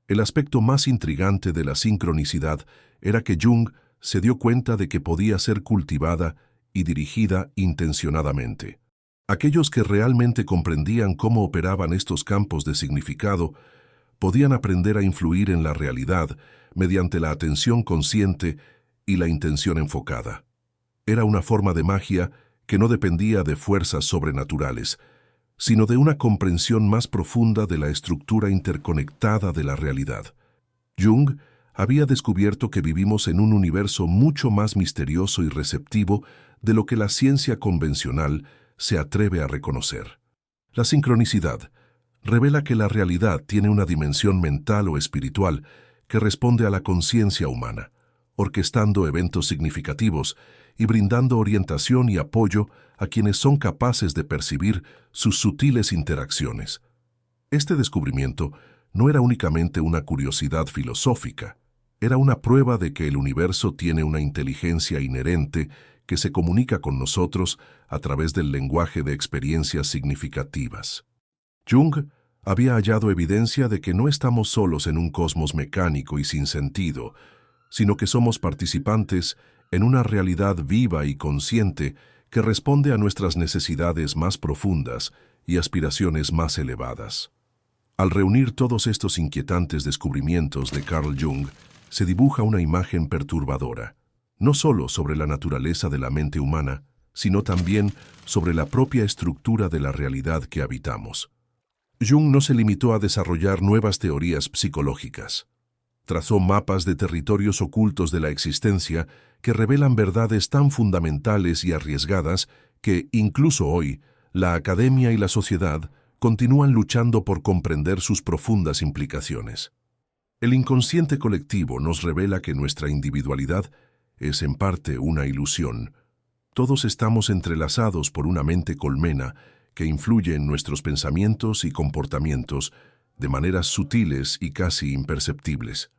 El aspecto más intrigante de la sincronicidad era que Jung se dio cuenta de que podía ser cultivada y dirigida intencionadamente. Aquellos que realmente comprendían cómo operaban estos campos de significado podían aprender a influir en la realidad mediante la atención consciente y la intención enfocada. Era una forma de magia que no dependía de fuerzas sobrenaturales, sino de una comprensión más profunda de la estructura interconectada de la realidad. Jung había descubierto que vivimos en un universo mucho más misterioso y receptivo de lo que la ciencia convencional se atreve a reconocer. La sincronicidad revela que la realidad tiene una dimensión mental o espiritual que responde a la conciencia humana, orquestando eventos significativos y brindando orientación y apoyo a quienes son capaces de percibir sus sutiles interacciones. Este descubrimiento no era únicamente una curiosidad filosófica, era una prueba de que el universo tiene una inteligencia inherente que se comunica con nosotros a través del lenguaje de experiencias significativas. Jung había hallado evidencia de que no estamos solos en un cosmos mecánico y sin sentido, sino que somos participantes en una realidad viva y consciente que responde a nuestras necesidades más profundas y aspiraciones más elevadas. Al reunir todos estos inquietantes descubrimientos de Carl Jung, se dibuja una imagen perturbadora, no solo sobre la naturaleza de la mente humana, sino también sobre la propia estructura de la realidad que habitamos. Jung no se limitó a desarrollar nuevas teorías psicológicas. Trazó mapas de territorios ocultos de la existencia que revelan verdades tan fundamentales y arriesgadas que, incluso hoy, la academia y la sociedad continúan luchando por comprender sus profundas implicaciones. El inconsciente colectivo nos revela que nuestra individualidad es en parte una ilusión. Todos estamos entrelazados por una mente colmena que influye en nuestros pensamientos y comportamientos de maneras sutiles y casi imperceptibles.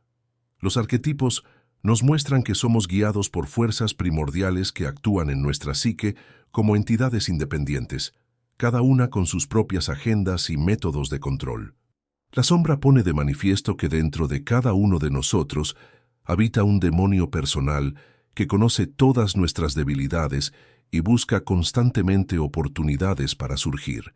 Los arquetipos nos muestran que somos guiados por fuerzas primordiales que actúan en nuestra psique como entidades independientes, cada una con sus propias agendas y métodos de control. La sombra pone de manifiesto que dentro de cada uno de nosotros habita un demonio personal que conoce todas nuestras debilidades y busca constantemente oportunidades para surgir.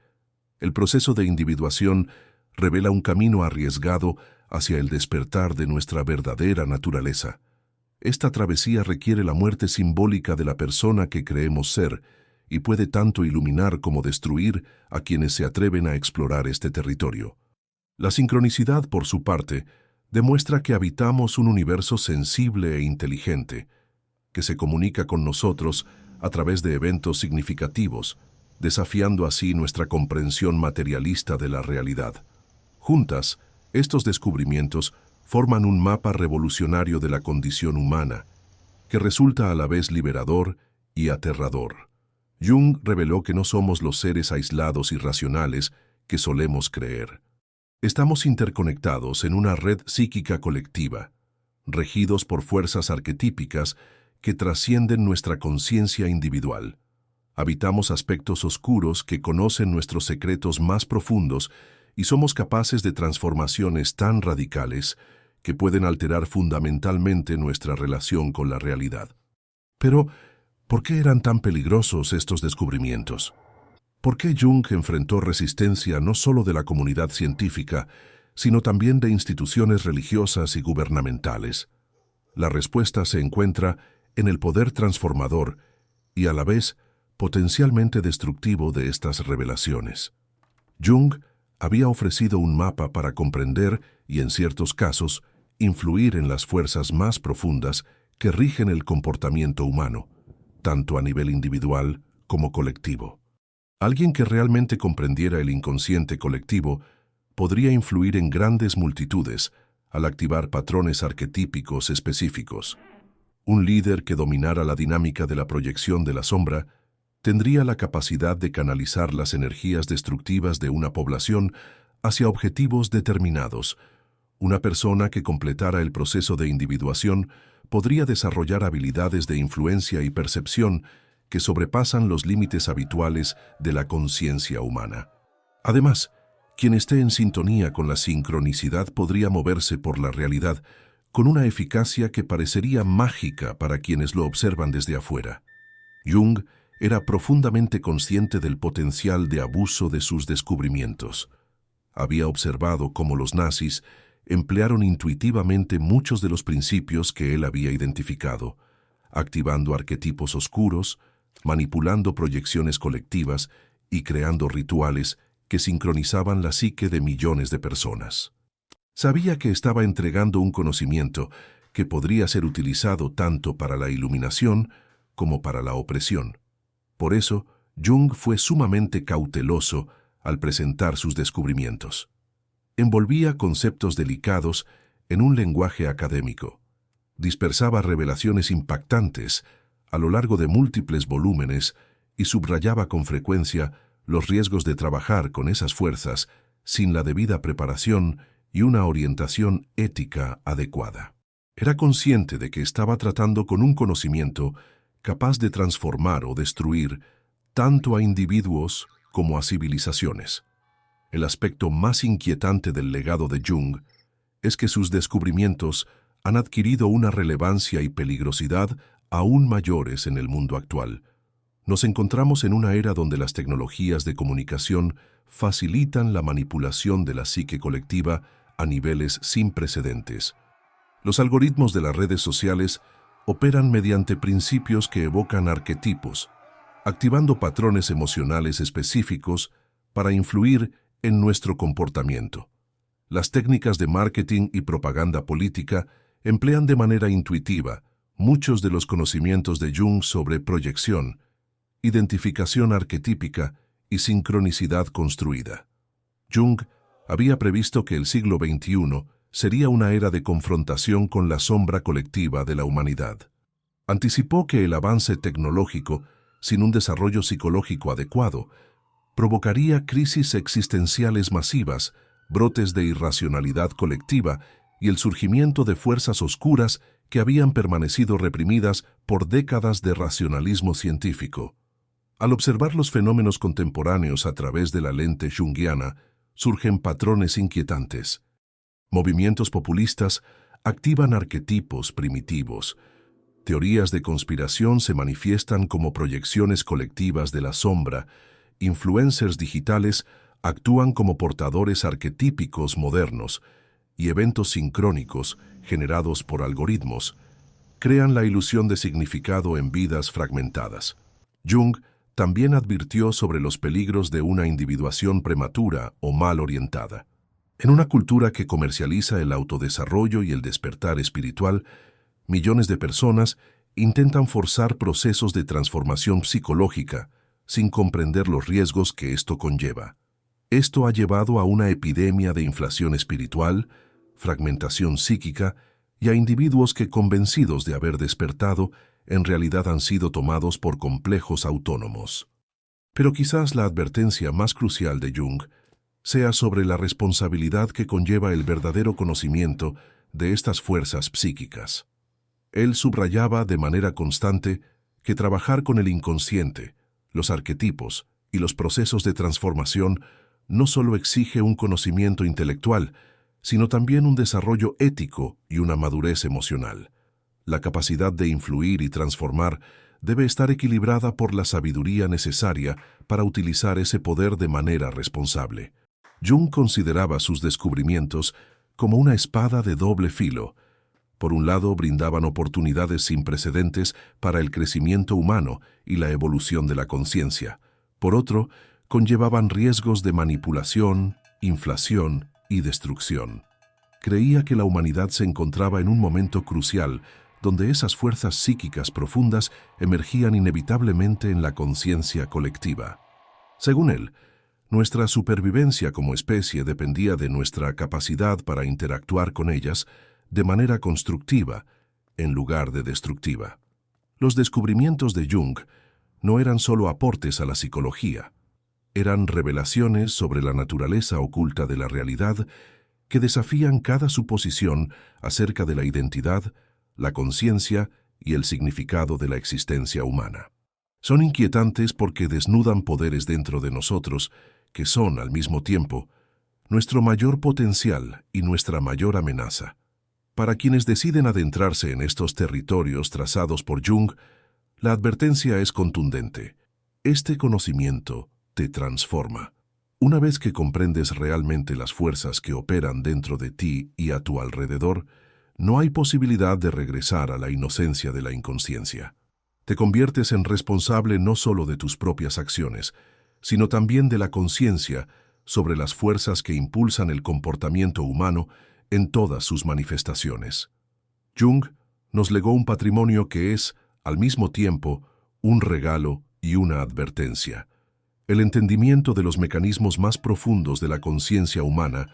El proceso de individuación revela un camino arriesgado hacia el despertar de nuestra verdadera naturaleza. Esta travesía requiere la muerte simbólica de la persona que creemos ser y puede tanto iluminar como destruir a quienes se atreven a explorar este territorio. La sincronicidad, por su parte, demuestra que habitamos un universo sensible e inteligente, que se comunica con nosotros a través de eventos significativos, desafiando así nuestra comprensión materialista de la realidad. Juntas, estos descubrimientos forman un mapa revolucionario de la condición humana, que resulta a la vez liberador y aterrador. Jung reveló que no somos los seres aislados y racionales que solemos creer. Estamos interconectados en una red psíquica colectiva, regidos por fuerzas arquetípicas que trascienden nuestra conciencia individual. Habitamos aspectos oscuros que conocen nuestros secretos más profundos y somos capaces de transformaciones tan radicales que pueden alterar fundamentalmente nuestra relación con la realidad. Pero, ¿por qué eran tan peligrosos estos descubrimientos? ¿Por qué Jung enfrentó resistencia no solo de la comunidad científica, sino también de instituciones religiosas y gubernamentales. La respuesta se encuentra en el poder transformador y a la vez potencialmente destructivo de estas revelaciones. Jung había ofrecido un mapa para comprender y, en ciertos casos, influir en las fuerzas más profundas que rigen el comportamiento humano, tanto a nivel individual como colectivo. Alguien que realmente comprendiera el inconsciente colectivo podría influir en grandes multitudes al activar patrones arquetípicos específicos. Un líder que dominara la dinámica de la proyección de la sombra tendría la capacidad de canalizar las energías destructivas de una población hacia objetivos determinados. Una persona que completara el proceso de individuación podría desarrollar habilidades de influencia y percepción que sobrepasan los límites habituales de la conciencia humana. Además, quien esté en sintonía con la sincronicidad podría moverse por la realidad con una eficacia que parecería mágica para quienes lo observan desde afuera. Jung era profundamente consciente del potencial de abuso de sus descubrimientos. Había observado cómo los nazis emplearon intuitivamente muchos de los principios que él había identificado, activando arquetipos oscuros, manipulando proyecciones colectivas y creando rituales que sincronizaban la psique de millones de personas. Sabía que estaba entregando un conocimiento que podría ser utilizado tanto para la iluminación como para la opresión. Por eso, Jung fue sumamente cauteloso al presentar sus descubrimientos. Envolvía conceptos delicados en un lenguaje académico. Dispersaba revelaciones impactantes a lo largo de múltiples volúmenes y subrayaba con frecuencia los riesgos de trabajar con esas fuerzas sin la debida preparación y una orientación ética adecuada. Era consciente de que estaba tratando con un conocimiento capaz de transformar o destruir tanto a individuos como a civilizaciones. El aspecto más inquietante del legado de Jung es que sus descubrimientos han adquirido una relevancia y peligrosidad aún mayores en el mundo actual. Nos encontramos en una era donde las tecnologías de comunicación facilitan la manipulación de la psique colectiva a niveles sin precedentes. Los algoritmos de las redes sociales operan mediante principios que evocan arquetipos, activando patrones emocionales específicos para influir en nuestro comportamiento. Las técnicas de marketing y propaganda política emplean de manera intuitiva muchos de los conocimientos de Jung sobre proyección, identificación arquetípica y sincronicidad construida. Jung había previsto que el siglo XXI sería una era de confrontación con la sombra colectiva de la humanidad. Anticipó que el avance tecnológico, sin un desarrollo psicológico adecuado, provocaría crisis existenciales masivas, brotes de irracionalidad colectiva y el surgimiento de fuerzas oscuras que habían permanecido reprimidas por décadas de racionalismo científico. Al observar los fenómenos contemporáneos a través de la lente junguiana, surgen patrones inquietantes. Movimientos populistas activan arquetipos primitivos. Teorías de conspiración se manifiestan como proyecciones colectivas de la sombra. Influencers digitales actúan como portadores arquetípicos modernos, y eventos sincrónicos, generados por algoritmos, crean la ilusión de significado en vidas fragmentadas. Jung también advirtió sobre los peligros de una individuación prematura o mal orientada. En una cultura que comercializa el autodesarrollo y el despertar espiritual, millones de personas intentan forzar procesos de transformación psicológica sin comprender los riesgos que esto conlleva. Esto ha llevado a una epidemia de inflación espiritual, fragmentación psíquica y a individuos que, convencidos de haber despertado, en realidad han sido tomados por complejos autónomos. Pero quizás la advertencia más crucial de Jung sea sobre la responsabilidad que conlleva el verdadero conocimiento de estas fuerzas psíquicas. Él subrayaba de manera constante que trabajar con el inconsciente, los arquetipos y los procesos de transformación no solo exige un conocimiento intelectual, sino también un desarrollo ético y una madurez emocional. La capacidad de influir y transformar debe estar equilibrada por la sabiduría necesaria para utilizar ese poder de manera responsable. Jung consideraba sus descubrimientos como una espada de doble filo. Por un lado, brindaban oportunidades sin precedentes para el crecimiento humano y la evolución de la conciencia. Por otro, conllevaban riesgos de manipulación, inflación y destrucción. Creía que la humanidad se encontraba en un momento crucial donde esas fuerzas psíquicas profundas emergían inevitablemente en la conciencia colectiva. Según él, nuestra supervivencia como especie dependía de nuestra capacidad para interactuar con ellas de manera constructiva en lugar de destructiva. Los descubrimientos de Jung no eran solo aportes a la psicología, eran revelaciones sobre la naturaleza oculta de la realidad que desafían cada suposición acerca de la identidad, la conciencia y el significado de la existencia humana. Son inquietantes porque desnudan poderes dentro de nosotros que son, al mismo tiempo, nuestro mayor potencial y nuestra mayor amenaza. Para quienes deciden adentrarse en estos territorios trazados por Jung, la advertencia es contundente. Este conocimiento te transforma. Una vez que comprendes realmente las fuerzas que operan dentro de ti y a tu alrededor, no hay posibilidad de regresar a la inocencia de la inconsciencia. Te conviertes en responsable no solo de tus propias acciones, sino también de la conciencia sobre las fuerzas que impulsan el comportamiento humano en todas sus manifestaciones. Jung nos legó un patrimonio que es, al mismo tiempo, un regalo y una advertencia. El entendimiento de los mecanismos más profundos de la conciencia humana,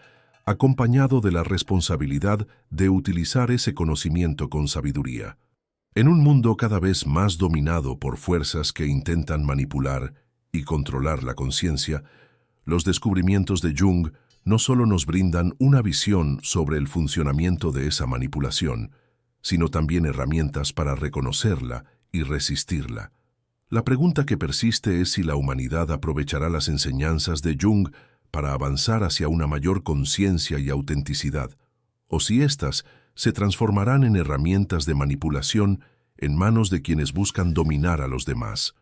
acompañado de la responsabilidad de utilizar ese conocimiento con sabiduría. En un mundo cada vez más dominado por fuerzas que intentan manipular y controlar la conciencia, los descubrimientos de Jung no solo nos brindan una visión sobre el funcionamiento de esa manipulación, sino también herramientas para reconocerla y resistirla. La pregunta que persiste es si la humanidad aprovechará las enseñanzas de Jung para avanzar hacia una mayor conciencia y autenticidad, o si éstas se transformarán en herramientas de manipulación en manos de quienes buscan dominar a los demás.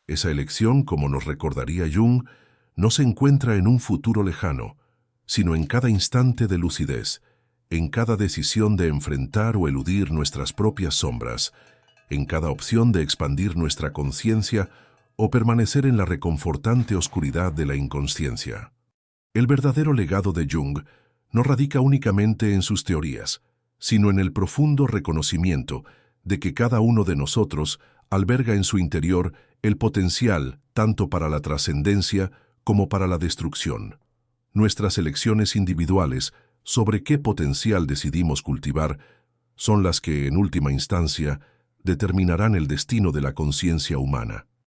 Esa elección, como nos recordaría Jung, no se encuentra en un futuro lejano, sino en cada instante de lucidez, en cada decisión de enfrentar o eludir nuestras propias sombras, en cada opción de expandir nuestra conciencia o permanecer en la reconfortante oscuridad de la inconsciencia. El verdadero legado de Jung no radica únicamente en sus teorías, sino en el profundo reconocimiento de que cada uno de nosotros alberga en su interior el potencial tanto para la trascendencia como para la destrucción. Nuestras elecciones individuales sobre qué potencial decidimos cultivar son las que, en última instancia, determinarán el destino de la conciencia humana.